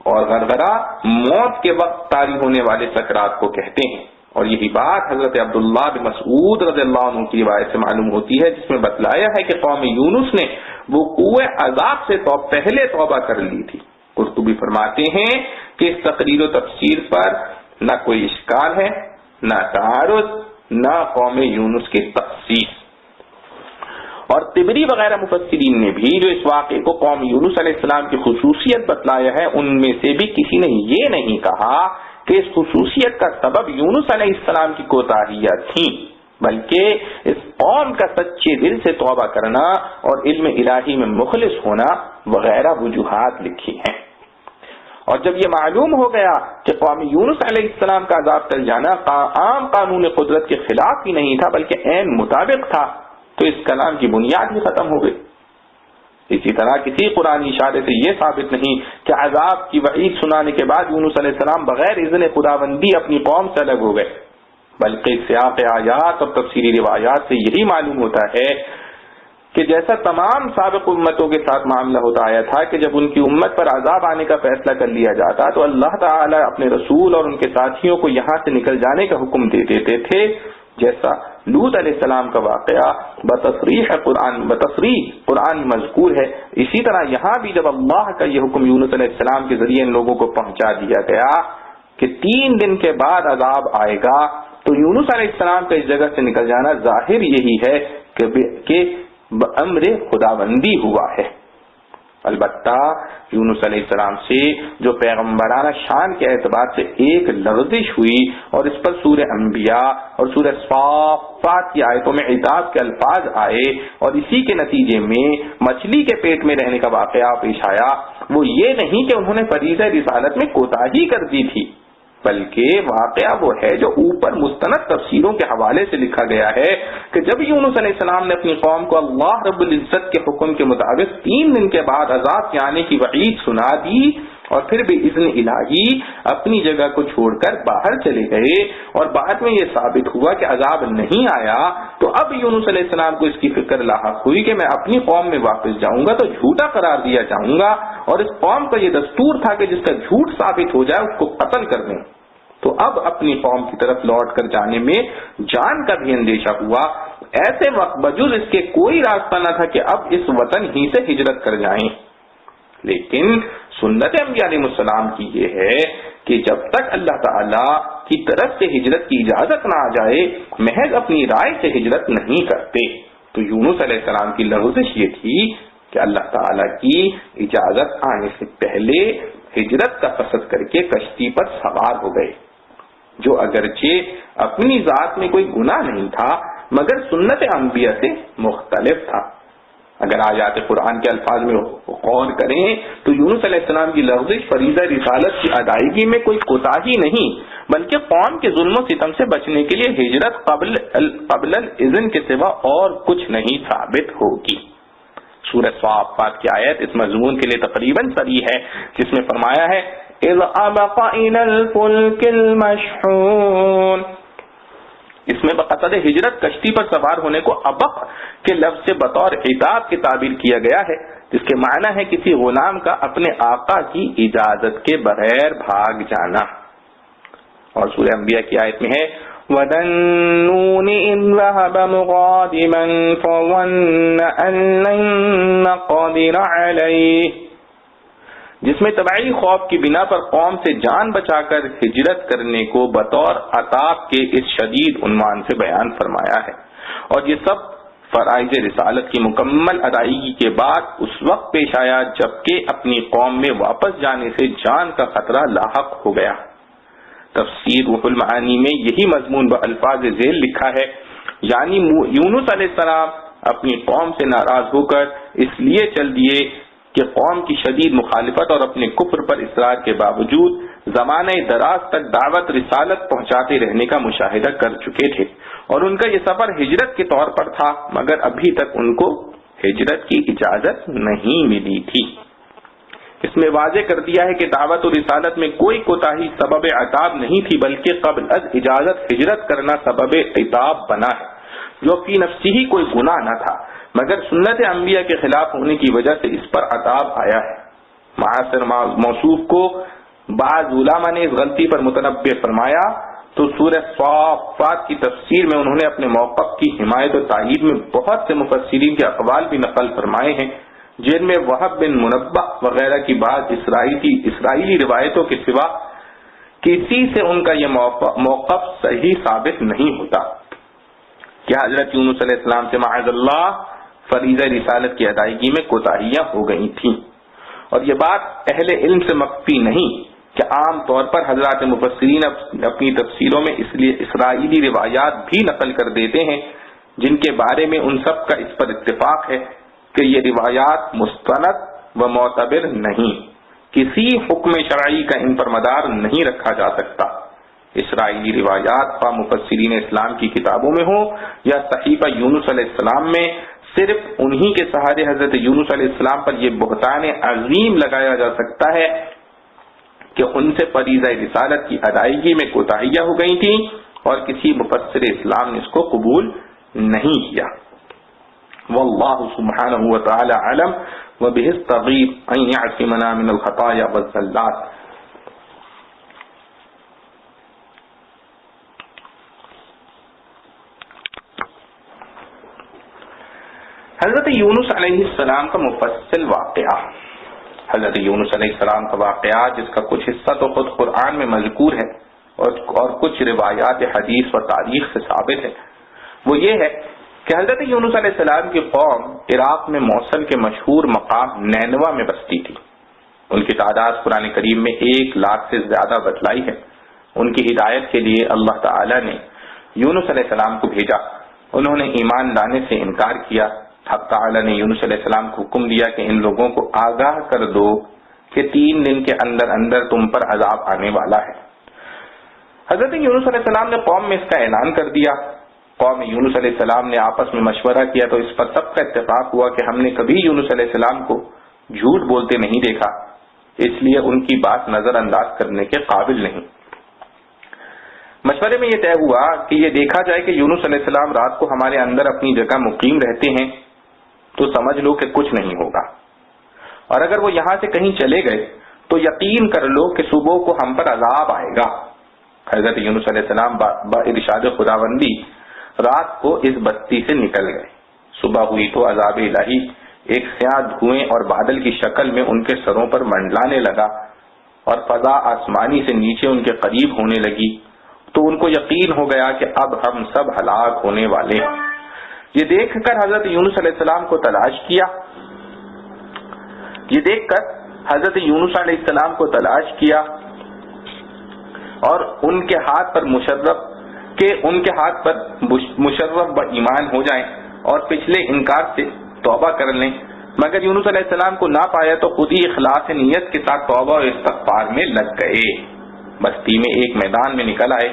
اور غرغرہ موت کے وقت طاری ہونے والے سکرات کو کہتے ہیں۔ اور یہی بات حضرت عبداللہ بن مسعود رضی اللہ عنہ کی روایت سے معلوم ہوتی ہے، جس میں بتلایا ہے کہ قوم یونس نے وقوع عذاب سے پہلے توبہ کر لی تھی۔ قرطبی فرماتے ہیں کہ اس تقریر و تفسیر پر نہ کوئی اشکال ہے، نہ تعارض، نہ قوم یونس کی تخصیص۔ اور طبری وغیرہ مفسرین نے بھی جو اس واقعے کو قوم یونس علیہ السلام کی خصوصیت بتلایا ہے، ان میں سے بھی کسی نے یہ نہیں کہا کہ اس خصوصیت کا سبب یونس علیہ السلام کی کوتاہیاں تھیں، بلکہ اس قوم کا سچے دل سے توبہ کرنا اور علم الہی میں مخلص ہونا وغیرہ وجوہات لکھی ہیں۔ اور جب یہ معلوم ہو گیا کہ قوم یونس علیہ السلام کا عذاب ٹل جانا عام قانون قدرت کے خلاف ہی نہیں تھا بلکہ عین مطابق تھا، تو اس کلام کی بنیاد ہی ختم ہو گئی۔ اسی طرح کسی قرآنی اشارے سے یہ ثابت نہیں کہ عذاب کی وعید سنانے کے بعد یونس علیہ السلام بغیر اذن خداوندی اپنی قوم سے الگ ہو گئے، بلکہ سیاق آیات اور تفسیری روایات سے یہی معلوم ہوتا ہے کہ جیسا تمام سابق امتوں کے ساتھ معاملہ ہوتا آیا تھا کہ جب ان کی امت پر عذاب آنے کا فیصلہ کر لیا جاتا تو اللہ تعالی اپنے رسول اور ان کے ساتھیوں کو یہاں سے نکل جانے کا حکم دے دیتے تھے، جیسا لوط علیہ السلام کا واقعہ بتصریح قرآن مذکور ہے۔ اسی طرح یہاں بھی جب اللہ کا یہ حکم یونس علیہ السلام کے ذریعے ان لوگوں کو پہنچا دیا گیا کہ 3 دن کے بعد عذاب آئے گا، تو یونس علیہ السلام کا اس جگہ سے نکل جانا ظاہر یہی ہے کہ بأمر خداوندی ہوا ہے۔ البتہ یونس علیہ السلام سے جو پیغمبرانہ شان کے اعتبار سے ایک لغزش ہوئی اور اس پر سورہ انبیاء اور سورہ صافات کی آیتوں میں عتاب کے الفاظ آئے اور اسی کے نتیجے میں مچھلی کے پیٹ میں رہنے کا واقعہ پیش آیا، وہ یہ نہیں کہ انہوں نے فریضہ رسالت میں کوتاہی کر دی تھی، بلکہ واقعہ وہ ہے جو اوپر مستند تفسیروں کے حوالے سے لکھا گیا ہے کہ جب یونس علیہ السلام نے اپنی قوم کو اللہ رب العزت کے حکم کے مطابق 3 دن کے بعد عذاب کے آنے کی وعید سنا دی اور پھر بھی اذن الہی اپنی جگہ کو چھوڑ کر باہر چلے گئے اور بعد میں یہ ثابت ہوا کہ عذاب نہیں آیا، تو اب یونس علیہ السلام کو اس کی فکر لاحق ہوئی کہ میں اپنی قوم میں واپس جاؤں گا تو جھوٹا قرار دیا جاؤں گا، اور اس قوم کا یہ دستور تھا کہ جس کا جھوٹ ثابت ہو جائے اس کو قتل کر دیں۔ تو اب اپنی قوم کی طرف لوٹ کر جانے میں جان کا بھی اندیشہ ہوا۔ ایسے وقت بجز اس کے کوئی راستہ نہ تھا کہ اب اس وطن ہی سے ہجرت کر جائیں، لیکن سنت انبیاء علیہ السلام کی یہ ہے کہ جب تک اللہ تعالی کی طرف سے ہجرت کی اجازت نہ آ جائے محض اپنی رائے سے ہجرت نہیں کرتے۔ تو یونس علیہ السلام کی لغزش یہ تھی کہ اللہ تعالی کی اجازت آنے سے پہلے ہجرت کا قصد کر کے کشتی پر سوار ہو گئے، جو اگرچہ اپنی ذات میں کوئی گناہ نہیں تھا مگر سنت انبیاء سے مختلف تھا۔ اگر آیات قرآن کے الفاظ میں غور کریں تو یونس علیہ السلام کی لغزش فریضہ رسالت کی ادائیگی میں کوئی کوتاہی نہیں بلکہ قوم کے ظلم و ستم سے بچنے کے لیے ہجرت قبل الاذن کے سوا اور کچھ نہیں ثابت ہوگی۔ سورہ صافات کی آیت اس مضمون کے لیے تقریباً صریح ہے، جس میں فرمایا ہے اذ ابق الى الفلك المشحون۔ اس میں بقصد ہجرت کشتی پر سوار ہونے کو ابق کے لفظ سے بطور عتاب کی تعبیر کیا گیا ہے، جس کے معنی ہے کسی غلام کا اپنے آقا کی اجازت کے بغیر بھاگ جانا۔ اور سورہ انبیاء کی آیت میں ہے وَذَنُّونِ إِذْ ذَهَبَ مُغَاضِبًا فَظَنَّ أَن لَّن نَّقْدِرَ عَلَيْهِ، جس میں طبعی خوف کی بنا پر قوم سے جان بچا کر ہجرت کرنے کو بطور عتاب کے اس شدید عنوان سے بیان فرمایا ہے۔ اور یہ سب فرائض رسالت کی مکمل ادائیگی کے بعد اس وقت پیش آیا جبکہ اپنی قوم میں واپس جانے سے جان کا خطرہ لاحق ہو گیا۔ تفسیر روح المعانی میں یہی مضمون بالفاظ ذیل لکھا ہے یعنی یونس علیہ السلام اپنی قوم سے ناراض ہو کر اس لیے چل دیے کہ قوم کی شدید مخالفت اور اپنے کفر پر اصرار کے باوجود زمانہ دراز تک دعوت رسالت پہنچاتے رہنے کا مشاہدہ کر چکے تھے، اور ان کا یہ سفر ہجرت کے طور پر تھا، مگر ابھی تک ان کو ہجرت کی اجازت نہیں ملی تھی۔ اس میں واضح کر دیا ہے کہ دعوت و رسالت میں کوئی کوتاہی سبب عتاب نہیں تھی، بلکہ قبل از اجازت ہجرت کرنا سبب عتاب بنا ہے، جو فی نفسی ہی کوئی گناہ نہ تھا، مگر سنت انبیاء کے خلاف ہونے کی وجہ سے اس پر عتاب آیا ہے۔ معاصر موصوف کو بعض علماء نے اس غلطی پر متنبہ فرمایا تو سورہ صافات کی تفسیر میں انہوں نے اپنے موقف کی حمایت و تائید میں بہت سے مفسرین کے اقوال بھی نقل فرمائے ہیں، جن میں وہب بن منبہ وغیرہ کی بعض اسرائیلی روایتوں کے سوا کسی سے ان کا یہ موقف صحیح ثابت نہیں ہوتا کہ حضرت یونس علیہ السلام سے معاذ اللہ فریضہ رسالت کی ادائیگی میں کوتاہیاں ہو گئی تھیں۔ اور یہ بات اہل علم سے مخفی نہیں کہ عام طور پر حضرات مفسرین اپنی تفسیروں میں اس لیے اسرائیلی روایات بھی نقل کر دیتے ہیں جن کے بارے میں ان سب کا اس پر اتفاق ہے کہ یہ روایات مستند و معتبر نہیں، کسی حکم شرعی کا ان پر مدار نہیں رکھا جا سکتا۔ اسرائیلی روایات خواہ مفسرین اسلام کی کتابوں میں ہو یا صحیفہ یونس علیہ السلام میں، صرف انہی کے سہارے حضرت یونس علیہ السلام پر یہ بہتان عظیم لگایا جا سکتا ہے کہ ان سے فریضہ رسالت کی ادائیگی میں کوتاہیاں ہو گئی تھیں اور کسی مفسر اسلام نے اس کو قبول نہیں کیا۔ واللہ سبحانہ وتعالی علم وبہ التغیب ان یعصمنا من الخطایا والزلات۔ حضرت یونس علیہ السلام کا مفصل واقعہ۔ حضرت یونس علیہ السلام کا واقعہ جس کا کچھ حصہ تو خود قرآن میں مذکور ہے اور کچھ روایات حدیث و تاریخ سے ثابت ہے، وہ یہ ہے کہ حضرت یونس علیہ السلام کی قوم عراق میں موصل کے مشہور مقام نینوا میں بستی تھی۔ ان کی تعداد قرآن کریم میں 1,00,000 سے زیادہ بتلائی ہے۔ ان کی ہدایت کے لیے اللہ تعالی نے یونس علیہ السلام کو بھیجا، انہوں نے ایمان لانے سے انکار کیا۔ حق تعالی نے یونس علیہ السلام کو حکم دیا کہ ان لوگوں کو آگاہ کر دو کہ 3 دن کے اندر اندر تم پر عذاب آنے والا ہے۔ حضرت یونس علیہ السلام نے قوم میں اس کا اعلان کر دیا۔ قوم یونس علیہ السلام نے آپس میں مشورہ کیا تو اس پر سب کا اتفاق ہوا کہ ہم نے کبھی یونس علیہ السلام کو جھوٹ بولتے نہیں دیکھا، اس لیے ان کی بات نظر انداز کرنے کے قابل نہیں۔ مشورے میں یہ طے ہوا کہ یہ دیکھا جائے کہ یونس علیہ السلام رات کو ہمارے اندر اپنی جگہ مقیم رہتے ہیں تو سمجھ لو کہ کچھ نہیں ہوگا، اور اگر وہ یہاں سے کہیں چلے گئے تو یقین کر لو کہ صبح کو ہم پر عذاب آئے گا۔ حضرت یونس علیہ السلام با ارشاد خداوندی رات کو اس بستی سے نکل گئے۔ صبح ہوئی تو عذاب الہی ایک سیاہ دھوئیں اور بادل کی شکل میں ان کے سروں پر منڈلانے لگا اور فضا آسمانی سے نیچے ان کے قریب ہونے لگی، تو ان کو یقین ہو گیا کہ اب ہم سب ہلاک ہونے والے ہیں۔ یہ دیکھ کر حضرت یونس علیہ السلام کو تلاش کیا، یہ دیکھ کر حضرت یونس علیہ السلام کو تلاش کیا اور ان کے ہاتھ پر مشرف ب ایمان ہو جائیں اور پچھلے انکار سے توبہ کر لیں، مگر یونس علیہ السلام کو نہ پایا تو خود ہی اخلاص نیت کے ساتھ توبہ و استغفار میں لگ گئے۔ بستی میں ایک میدان میں نکل آئے،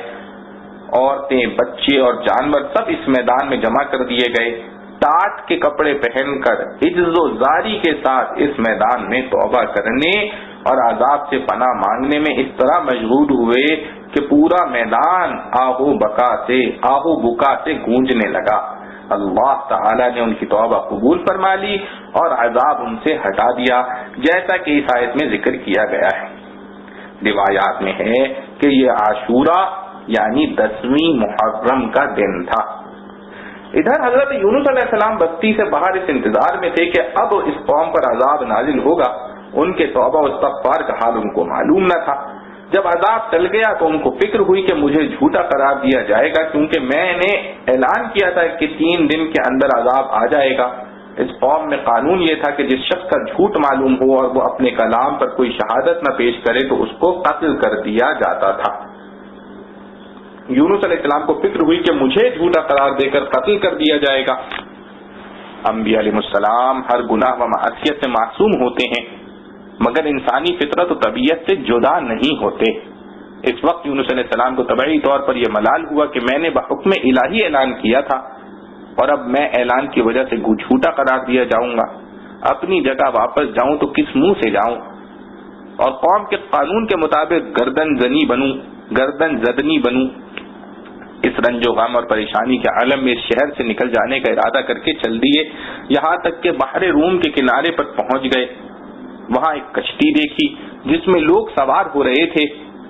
عورتیں، بچے اور جانور سب اس میدان میں جمع کر دیے گئے۔ ٹاٹ کے کپڑے پہن کر عجز و زاری کے ساتھ اس میدان میں توبہ کرنے اور عذاب سے پناہ مانگنے میں اس طرح مشغول ہوئے کہ پورا میدان آہو بکا سے گونجنے لگا۔ اللہ تعالی نے ان کی توبہ قبول فرما لی اور عذاب ان سے ہٹا دیا، جیسا کہ اس آیت میں ذکر کیا گیا ہے۔ روایات میں ہے کہ یہ عاشورہ یعنی 10ویں محرم کا دن تھا۔ ادھر حضرت یونس علیہ السلام بستی سے باہر اس انتظار میں تھے کہ اب اس قوم پر عذاب نازل ہوگا۔ ان کے توبہ و استغفار کا حال ان کو معلوم نہ تھا۔ جب عذاب چل گیا تو ان کو فکر ہوئی کہ مجھے جھوٹا قرار دیا جائے گا، کیونکہ میں نے اعلان کیا تھا کہ 3 دن کے اندر عذاب آ جائے گا۔ اس قوم میں قانون یہ تھا کہ جس شخص کا جھوٹ معلوم ہو اور وہ اپنے کلام پر کوئی شہادت نہ پیش کرے تو اس کو قتل کر دیا جاتا تھا۔ یونس علیہ السلام کو فکر ہوئی کہ مجھے جھوٹا قرار دے کر قتل کر دیا جائے گا۔ انبیاء علیہ السلام ہر گناہ و معصیت سے معصوم ہوتے ہیں، مگر انسانی فطرت و طبیعت سے جدا نہیں ہوتے۔ اس وقت یونس علیہ السلام کو طبعی طور پر یہ ملال ہوا کہ میں نے بحکم الہی اعلان کیا تھا، اور اب میں اعلان کی وجہ سے جھوٹا قرار دیا جاؤں گا۔ اپنی جگہ واپس جاؤں تو کس منہ سے جاؤں، اور قوم کے قانون کے مطابق گردن زدنی بنوں۔ اس رنج و غم اور پریشانی کے عالم میں اس شہر سے نکل جانے کا ارادہ کر کے چل دیے، یہاں تک کہ بحر روم کے کنارے پر پہنچ گئے۔ وہاں ایک کشتی دیکھی جس میں لوگ سوار ہو رہے تھے۔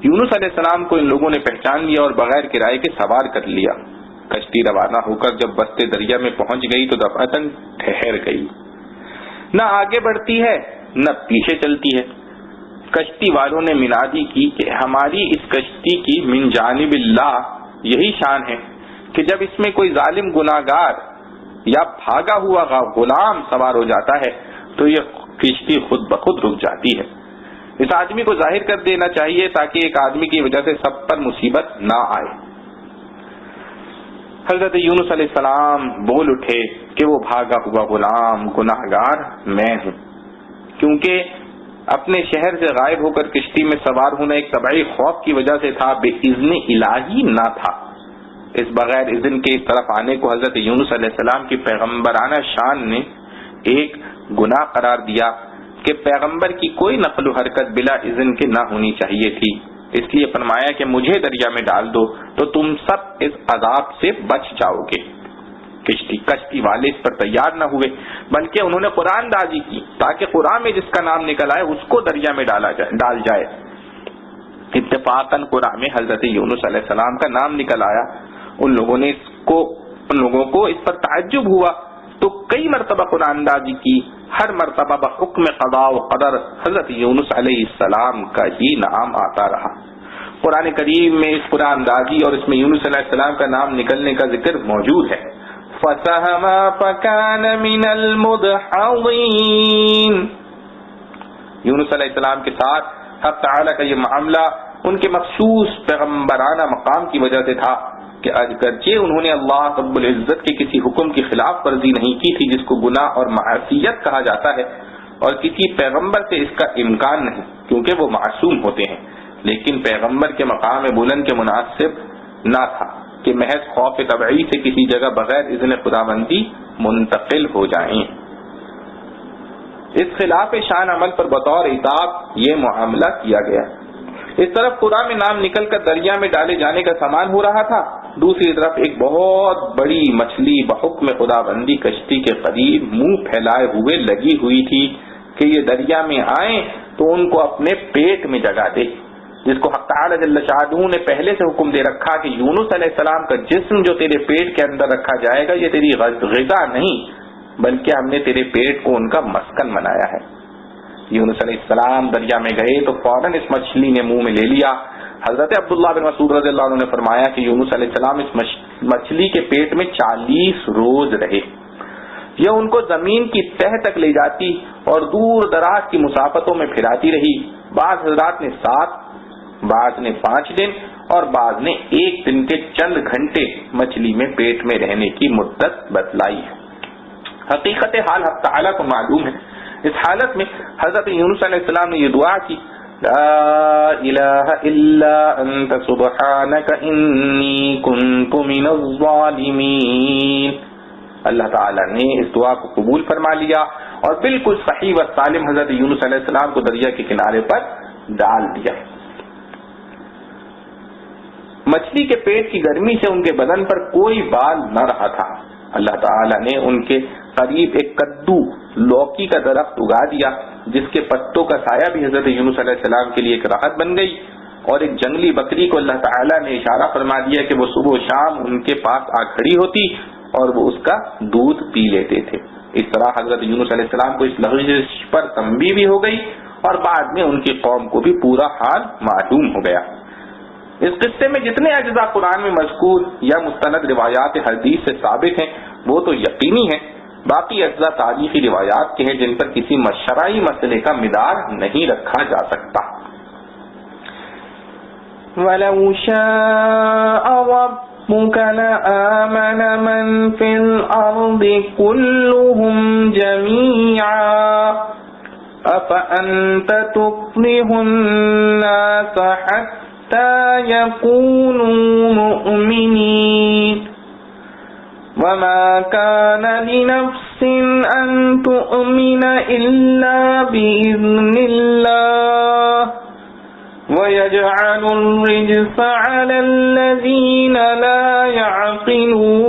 یونس علیہ السلام کو ان لوگوں نے پہچان لیا اور بغیر کرائے کے سوار کر لیا۔ کشتی روانہ ہو کر جب وسط دریا میں پہنچ گئی تو دفعتاً ٹھہر گئی، نہ آگے بڑھتی ہے نہ پیچھے چلتی ہے۔ کشتی والوں نے منادی کی کہ ہماری اس کشتی کی من جانب اللہ یہی شان ہے کہ جب اس میں کوئی ظالم گناہگار یا بھاگا ہوا غلام سوار ہو جاتا ہے تو یہ کشتی خود بخود رک جاتی ہے۔ اس آدمی کو ظاہر کر دینا چاہیے تاکہ ایک آدمی کی وجہ سے سب پر مصیبت نہ آئے۔ حضرت یونس علیہ السلام بول اٹھے کہ وہ بھاگا ہوا غلام گناہگار میں ہوں، کیونکہ اپنے شہر سے غائب ہو کر کشتی میں سوار ہونا ایک طبعی خوف کی وجہ سے تھا، بے اذن الہی نہ تھا۔ اس بغیر اذن کے اس طرف آنے کو حضرت یونس علیہ السلام کی پیغمبرانہ شان نے ایک گناہ قرار دیا کہ پیغمبر کی کوئی نقل و حرکت بلا اذن کے نہ ہونی چاہیے تھی۔ اس لیے فرمایا کہ مجھے دریا میں ڈال دو تو تم سب اس عذاب سے بچ جاؤ گے۔ کشتی والے اس پر تیار نہ ہوئے، بلکہ انہوں نے قرآن دازی کی تاکہ قرآن میں جس کا نام نکل آئے اس کو دریا میں ڈال جائے۔ اتفاقاً قرآن میں حضرت یونس علیہ السلام کا نام نکل آیا۔ ان لوگوں کو اس پر تعجب ہوا تو کئی مرتبہ قرآن اندازی کی، ہر مرتبہ بحکم قضاء و قدر حضرت یونس علیہ السلام کا ہی نام آتا رہا۔ قرآن کریم میں اس قرآن اندازی اور اس میں یونس علیہ السلام کا نام نکلنے کا ذکر موجود ہے۔ فَسَهَمَ فَكَانَ مِنَ الْمُدْحَضِينَ۔ یونس علیہ السلام کے ساتھ حق تعالیٰ کا یہ معاملہ ان کے مخصوص پیغمبرانہ مقام کی وجہ سے تھا کہ اگرچہ انہوں نے اللہ رب العزت کے کسی حکم کی خلاف ورزی نہیں کی تھی جس کو گناہ اور معصیت کہا جاتا ہے، اور کسی پیغمبر سے اس کا امکان نہیں کیونکہ وہ معصوم ہوتے ہیں، لیکن پیغمبر کے مقام بلند کے مناسب نہ تھا کہ محض خوف طبعی سے کسی جگہ بغیر اذن خداوندی منتقل ہو جائیں۔ اس خلاف شان عمل پر بطور عتاب یہ معاملہ کیا گیا۔ اس طرف قرآن میں نام نکل کر دریا میں ڈالے جانے کا سامان ہو رہا تھا، دوسری طرف ایک بہت بڑی مچھلی بحکم خداوندی کشتی کے قریب منہ پھیلائے ہوئے لگی ہوئی تھی کہ یہ دریا میں آئیں تو ان کو اپنے پیٹ میں جگہ دے، جس کو حق تعالی جل شانہ نے پہلے سے حکم دے رکھا کہ یونس علیہ السلام کا جسم جو تیرے پیٹ کے اندر رکھا جائے گا یہ تیری غذا نہیں بلکہ ہم نے تیرے پیٹ کو ان کا مسکن بنایا ہے۔ یونس علیہ السلام دریا میں گئے تو فوراً اس مچھلی نے منہ میں لے لیا۔ حضرت عبداللہ بن مسعود رضی اللہ عنہ نے فرمایا کہ یونس علیہ السلام اس مچھلی کے پیٹ میں 40 روز رہے۔ یہ ان کو زمین کی تہ تک لے جاتی اور دور دراز کی مسافتوں میں پھراتی رہی۔ بعض حضرات نے 7، بعض نے 5 دن اور بعض نے 1 دن کے چند گھنٹے مچھلی میں پیٹ میں رہنے کی مدت بتلائی ہے۔ حقیقت حال حق تعالیٰ کو معلوم ہے۔ اس حالت میں حضرت یونس علیہ السلام نے یہ دعا کی، لا الہ الا انت سبحانک انی کنت من الظالمین۔ اللہ تعالیٰ نے اس دعا کو قبول فرما لیا اور بالکل صحیح و سالم حضرت یونس علیہ السلام کو دریا کے کنارے پر ڈال دیا۔ مچھلی کے پیٹ کی گرمی سے ان کے بدن پر کوئی بال نہ رہا تھا۔ اللہ تعالیٰ نے ان کے قریب ایک کدو لوکی کا درخت اگا دیا جس کے پتوں کا سایہ بھی حضرت یونس علیہ السلام کے لیے ایک راحت بن گئی، اور ایک جنگلی بکری کو اللہ تعالیٰ نے اشارہ فرما دیا کہ وہ صبح و شام ان کے پاس آ کھڑی ہوتی اور وہ اس کا دودھ پی لیتے تھے۔ اس طرح حضرت یونس علیہ السلام کو اس لغزش پر تنبیہ بھی ہو گئی اور بعد میں ان کی قوم کو بھی پورا حال معلوم ہو گیا۔ اس قصے میں جتنے اجزاء قرآن میں مذکور یا مستند روایات حدیث سے ثابت ہیں وہ تو یقینی ہیں، باقی اجزاء تاریخی روایات کے ہیں جن پر کسی شرعی مسئلے کا مدار نہیں رکھا جا سکتا۔ وَلَوْ شَاءَ رَبُّكَ لَآمَنَ مَنْ فِي الْأَرْضِ كُلُّهُمْ جَمِيعًا أَفَأَنْتَ تُكْرِهُ النَّاسَ حَتَّى يَكُونُوا مُؤْمِنِينَ وَمَا كَانَ لِنَفْسٍ أَن تُؤْمِنَ إِلَّا بِإِذْنِ اللَّهِ وَيَجْعَلُ الرِّجْسَ عَلَى الَّذِينَ لَا يَعْقِلُونَ۔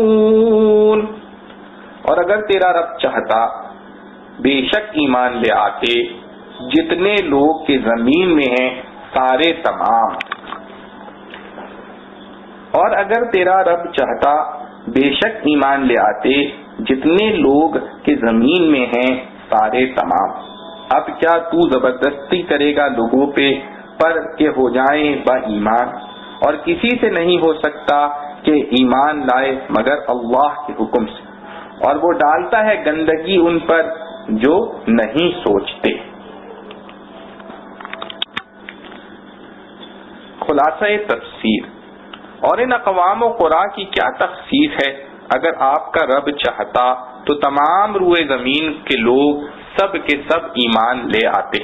اور اگر تیرا رب چاہتا بے شک ایمان لے آتے جتنے لوگ کے زمین میں ہیں سارے تمام، اور اگر تیرا رب چاہتا بے شک ایمان لے آتے جتنے لوگ کے زمین میں ہیں سارے تمام۔ اب کیا تو زبردستی کرے گا لوگوں پہ پر کہ ہو جائیں با ایمان؟ اور کسی سے نہیں ہو سکتا کہ ایمان لائے مگر اللہ کے حکم سے، اور وہ ڈالتا ہے گندگی ان پر جو نہیں سوچتے۔ خلاصہ تفسیر، اور ان اقوام و قرا کی کیا تخصیص ہے؟ اگر آپ کا رب چاہتا تو تمام روئے زمین کے لوگ سب کے سب ایمان لے آتے،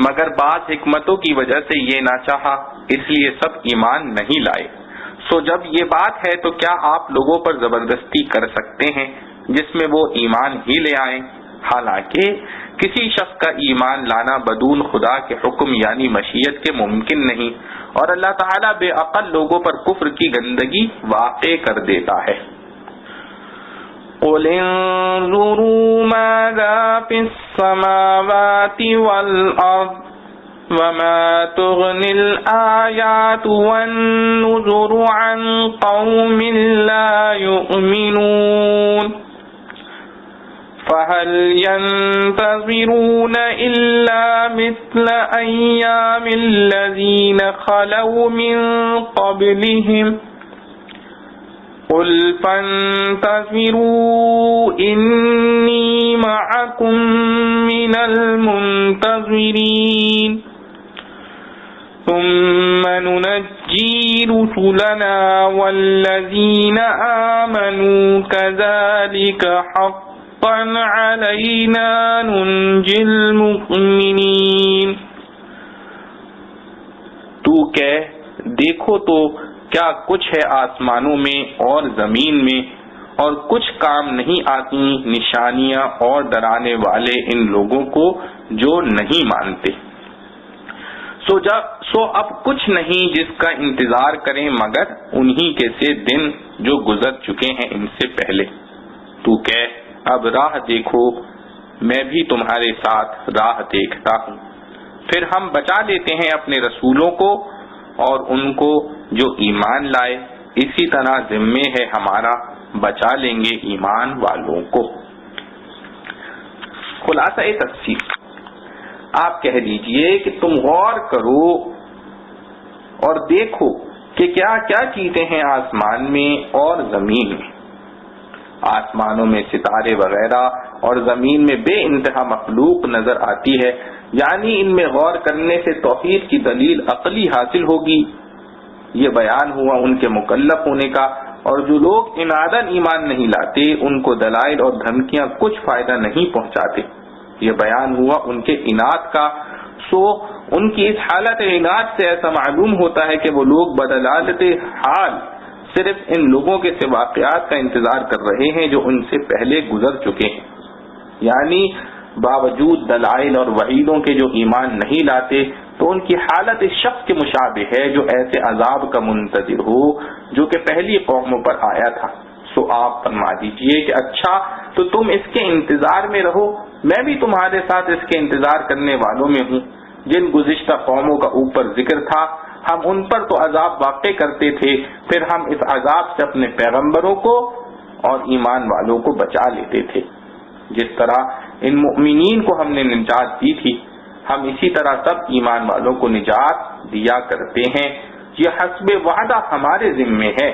مگر بعض حکمتوں کی وجہ سے یہ نہ چاہا، اس لیے سب ایمان نہیں لائے۔ سو جب یہ بات ہے تو کیا آپ لوگوں پر زبردستی کر سکتے ہیں جس میں وہ ایمان ہی لے آئیں؟ حالانکہ کسی شخص کا ایمان لانا بدون خدا کے حکم یعنی مشیت کے ممکن نہیں، اور اللہ تعالیٰ بے عقل لوگوں پر کفر کی گندگی واقع کر دیتا ہے۔ قُلِ انظُرُوا مَاذَا فِي السَّمَاوَاتِ وَالْأَرْضِ وَمَا تُغْنِي الْآيَاتُ وَالنُّذُرُ عَنْ قَوْمٍ لَا يُؤْمِنُونَ فَهَلْ يَنْتَظِرُونَ إِلَّا مِثْلَ أَيَّامِ الَّذِينَ خَلَوْا مِنْ قَبْلِهِمْ قُلْ فَانْتَظِرُوا إِنِّي مَعَكُمْ مِنَ الْمُنْتَظِرِينَ ثُمَّ نُنَجِّي رُسُلَنَا وَالَّذِينَ آمَنُوا كَذَلِكَ حَقًّا عَلَيْنَا نُنْجِي الْمُؤْمِنِينَ۔ تو کہہ دیکھو تو کیا کچھ ہے آسمانوں میں اور زمین میں، اور کچھ کام نہیں آتی نشانیاں اور ڈرانے والے ان لوگوں کو جو نہیں مانتے۔ سو اب کچھ نہیں جس کا انتظار کریں مگر انہی کے سے دن جو گزر چکے ہیں ان سے پہلے۔ تو کہہ اب راہ دیکھو، میں بھی تمہارے ساتھ راہ دیکھتا ہوں، پھر ہم بچا لیتے ہیں اپنے رسولوں کو اور ان کو جو ایمان لائے، اسی طرح ذمہ ہے ہمارا بچا لیں گے ایمان والوں کو۔ خلاصہ تفسیر، آپ کہہ دیجئے کہ تم غور کرو اور دیکھو کہ کیا کیا چیزیں ہیں آسمان میں اور زمین میں۔ آسمانوں میں ستارے وغیرہ اور زمین میں بے انتہا مخلوق نظر آتی ہے، یعنی ان میں غور کرنے سے توحید کی دلیل عقلی حاصل ہوگی۔ یہ بیان ہوا ان کے مکلف ہونے کا، اور جو لوگ عناداً ایمان نہیں لاتے ان کو دلائل اور دھمکیاں کچھ فائدہ نہیں پہنچاتے۔ یہ بیان ہوا ان کے عناد کا، سو ان کی اس حالت عناد سے ایسا معلوم ہوتا ہے کہ وہ لوگ بدلالت حال صرف ان لوگوں کے سے واقعات کا انتظار کر رہے ہیں جو ان سے پہلے گزر چکے ہیں، یعنی باوجود دلائل اور وعیدوں کے جو ایمان نہیں لاتے تو ان کی حالت اس شخص کے مشابہ ہے جو ایسے عذاب کا منتظر ہو جو کہ پہلی قوموں پر آیا تھا۔ سو آپ فرما دیجئے کہ اچھا تو تم اس کے انتظار میں رہو، میں بھی تمہارے ساتھ اس کے انتظار کرنے والوں میں ہوں۔ جن گزشتہ قوموں کا اوپر ذکر تھا ہم ان پر تو عذاب واقع کرتے تھے، پھر ہم اس عذاب سے اپنے پیغمبروں کو اور ایمان والوں کو بچا لیتے تھے۔ جس طرح ان مؤمنین کو ہم نے نجات دی تھی، ہم اسی طرح سب ایمان والوں کو نجات دیا کرتے ہیں، یہ حسب وعدہ ہمارے ذمے ہے۔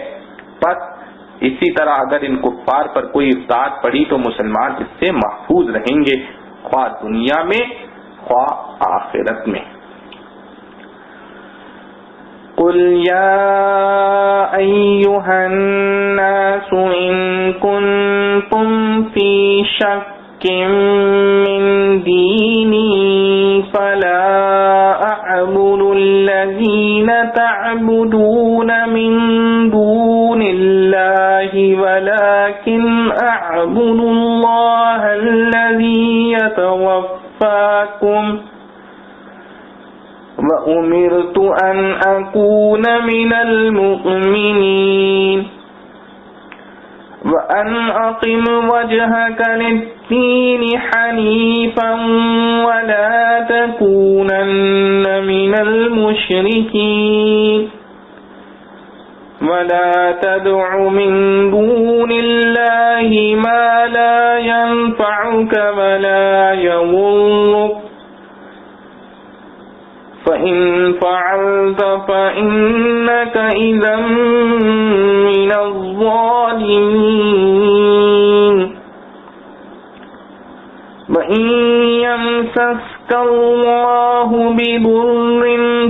پس اسی طرح اگر ان کفار پر کوئی افساد پڑی تو مسلمان اس سے محفوظ رہیں گے، خواہ دنیا میں خواہ آخرت میں. قل يا أيها الناس إن كنتم في شك من ديني فلا أعبد الذين تعبدون من دون الله ولكن أعبد الله الذي يتوفاكم وأمرت أن أكون من المؤمنين وأن أقم وجهك للدين حنيفا ولا تكونن من المشركين ولا تدع من دون الله ما لا ينفعك ولا يضرك فإن فعلت فإنك إذا من الظالمين وإن يمسسك الله بضر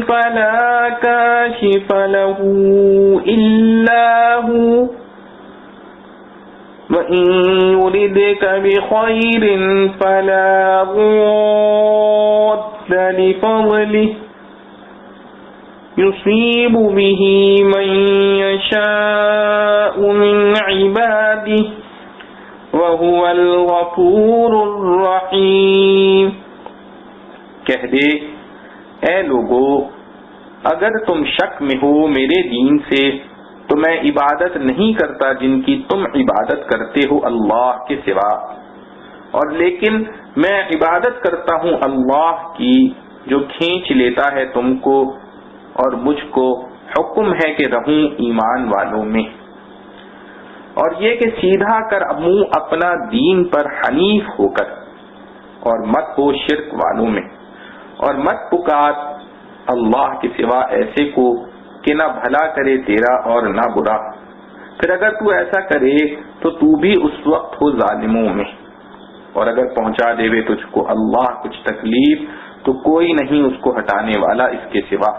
فلا كاشف له إلا هو وإن يردك بخير فلا راد لفضله يصيب به من يشاء من عباده وهو الغفور الرحيم. کہہ دے اے لوگو اگر تم شک میں ہو میرے دین سے تو میں عبادت نہیں کرتا جن کی تم عبادت کرتے ہو اللہ کے سوا، اور لیکن میں عبادت کرتا ہوں اللہ کی جو کھینچ لیتا ہے تم کو، اور مجھ کو حکم ہے کہ رہوں ایمان والوں میں، اور یہ کہ سیدھا کر منہ اپنا دین پر حنیف ہو کر، اور مت ہو شرک والوں میں، اور مت پکار اللہ کے سوا ایسے کو کہ نہ بھلا کرے تیرا اور نہ برا، پھر اگر تو ایسا کرے تو تو بھی اس وقت ہو ظالموں میں، اور اگر پہنچا دے وے تجھ کو اللہ کچھ تکلیف تو کوئی نہیں اس کو ہٹانے والا اس کے سوا،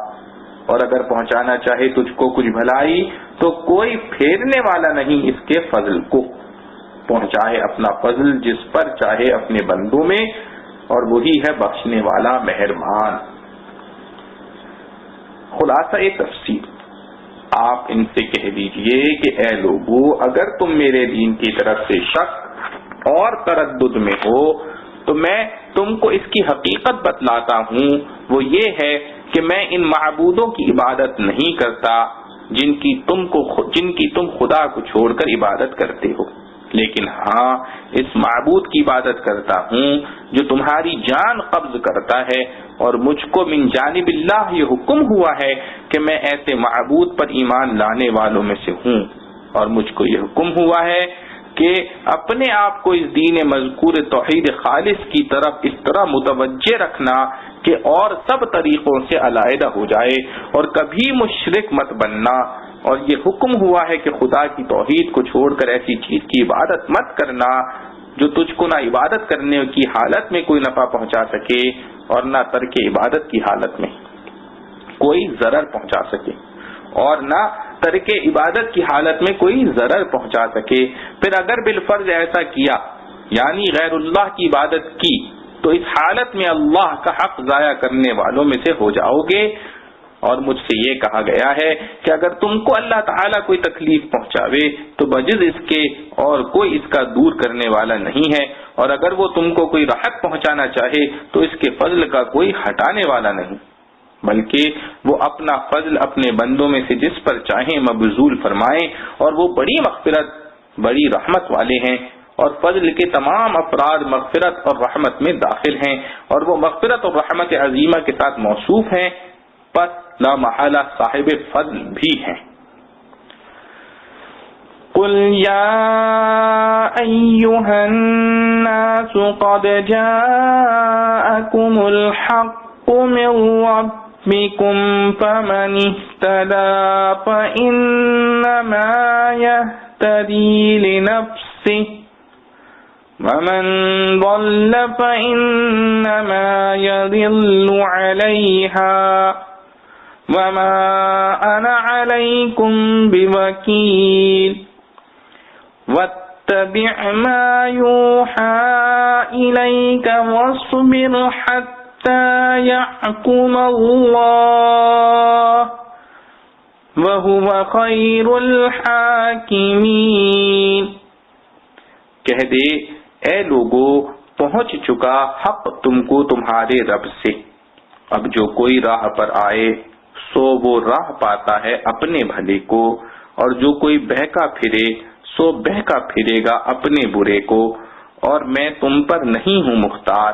اور اگر پہنچانا چاہے تجھ کو کچھ بھلائی تو کوئی پھیرنے والا نہیں اس کے فضل کو، پہنچائے اپنا فضل جس پر چاہے اپنے بندوں میں، اور وہی ہے بخشنے والا مہربان. خلاصہ تفسیر، آپ ان سے کہہ دیجئے کہ اے لوگو اگر تم میرے دین کی طرف سے شک اور تردد میں ہو تو میں تم کو اس کی حقیقت بتلاتا ہوں، وہ یہ ہے کہ میں ان معبودوں کی عبادت نہیں کرتا جن کی تم خدا کو چھوڑ کر عبادت کرتے ہو، لیکن ہاں اس معبود کی عبادت کرتا ہوں جو تمہاری جان قبض کرتا ہے، اور مجھ کو من جانب اللہ یہ حکم ہوا ہے کہ میں ایسے معبود پر ایمان لانے والوں میں سے ہوں، اور مجھ کو یہ حکم ہوا ہے کہ اپنے آپ کو اس دین مذکور توحید خالص کی طرف اس طرح متوجہ رکھنا کہ اور سب طریقوں سے علیحدہ ہو جائے اور کبھی مشرک مت بننا، اور یہ حکم ہوا ہے کہ خدا کی توحید کو چھوڑ کر ایسی چیز کی عبادت مت کرنا جو تجھ کو نہ عبادت کرنے کی حالت میں کوئی نفع پہنچا سکے اور نہ ترک عبادت کی حالت میں کوئی ضرر پہنچا سکے، اور نہ ترک عبادت کی حالت میں کوئی ضرر پہنچا سکے. پھر اگر بالفرض ایسا کیا یعنی غیر اللہ کی عبادت کی تو اس حالت میں اللہ کا حق ضائع کرنے والوں میں سے ہو جاؤ گے. اور مجھ سے یہ کہا گیا ہے کہ اگر تم کو اللہ تعالیٰ کوئی تکلیف پہنچاوے تو بجز اس کے اور کوئی اس کا دور کرنے والا نہیں ہے، اور اگر وہ تم کو کوئی راحت پہنچانا چاہے تو اس کے فضل کا کوئی ہٹانے والا نہیں، بلکہ وہ اپنا فضل اپنے بندوں میں سے جس پر چاہیں مبذول فرمائیں، اور وہ بڑی مغفرت بڑی رحمت والے ہیں، اور فضل کے تمام افراد مغفرت اور رحمت میں داخل ہیں، اور وہ مغفرت اور رحمت عظیمہ کے ساتھ موصوف ہیں، پس لا محالہ صاحب فضل بھی ہیں. قل يا أيها الناس قد جاءكم الحق من ربكم فمن اهتدى فإنما يهتدي لنفسه ومن ضل فإنما يضل عليها وما أنا عليكم بوكيل واتبع ما يوحى إليك واصبر حتى يحكم الله وهو خير الحاكمين۔ کہہ دے اے لوگو پہنچ چکا حق تم کو تمہارے رب سے، اب جو کوئی راہ پر آئے سو وہ راہ پاتا ہے اپنے بھلے کو، اور جو کوئی بہکا پھرے سو بہکا پھرے گا اپنے برے کو، اور میں تم پر نہیں ہوں مختار،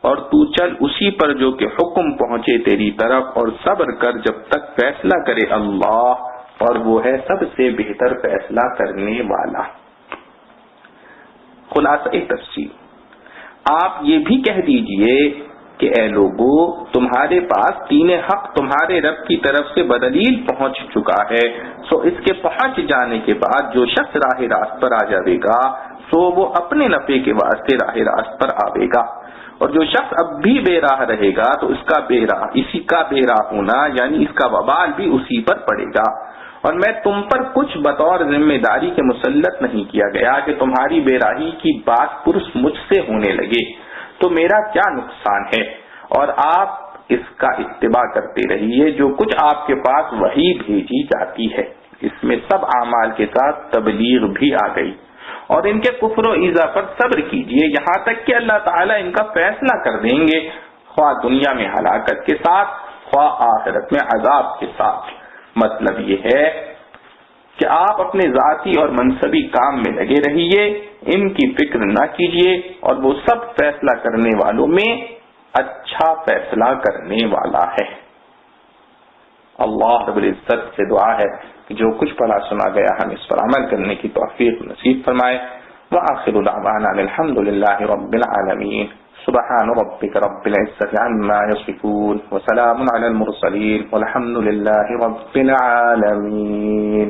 اور تو چل اسی پر جو کہ حکم پہنچے تیری طرف، اور صبر کر جب تک فیصلہ کرے اللہ، اور وہ ہے سب سے بہتر فیصلہ کرنے والا۔ خلاصہ تفسیر، آپ یہ بھی کہہ دیجئے کہ اے لوگو تمہارے پاس دین حق تمہارے رب کی طرف سے بدلیل پہنچ چکا ہے، سو اس کے پہنچ جانے کے بعد جو شخص راہ راست پر آ جاوے گا سو وہ اپنے نفع کے واسطے راہ راست پر آوے گا، اور جو شخص اب بھی بے راہ رہے گا تو اسی کا بے راہ ہونا یعنی اس کا وبال بھی اسی پر پڑے گا۔ اور میں تم پر کچھ بطور ذمہ داری کے مسلط نہیں کیا گیا کہ تمہاری بے راہی کی بات پرس مجھ سے ہونے لگے، تو میرا کیا نقصان ہے، اور آپ اس کا اتباع کرتے رہیے جو کچھ آپ کے پاس وحی بھیجی جاتی ہے۔ اس میں سب اعمال کے ساتھ تبلیغ بھی آ گئی، اور ان کے کفر و ایذا پر صبر کیجیے یہاں تک کہ اللہ تعالیٰ ان کا فیصلہ کر دیں گے، خواہ دنیا میں ہلاکت کے ساتھ خواہ آخرت میں عذاب کے ساتھ۔ مطلب یہ ہے کہ آپ اپنے ذاتی اور منصبی کام میں لگے رہیے، ان کی فکر نہ کیجیے، اور وہ سب فیصلہ کرنے والوں میں اچھا فیصلہ کرنے والا ہے۔ اللہ رب العزت سے دعا ہے کہ جو کچھ پڑھا سنا گیا ہم اس پر عمل کرنے کی توفیق نصیب فرمائے۔ وآخر دعوانا الحمد للہ رب العالمین۔ سبحان ربک رب العزت عما یصفون وسلام علی المرسلین والحمد للہ رب العالمین۔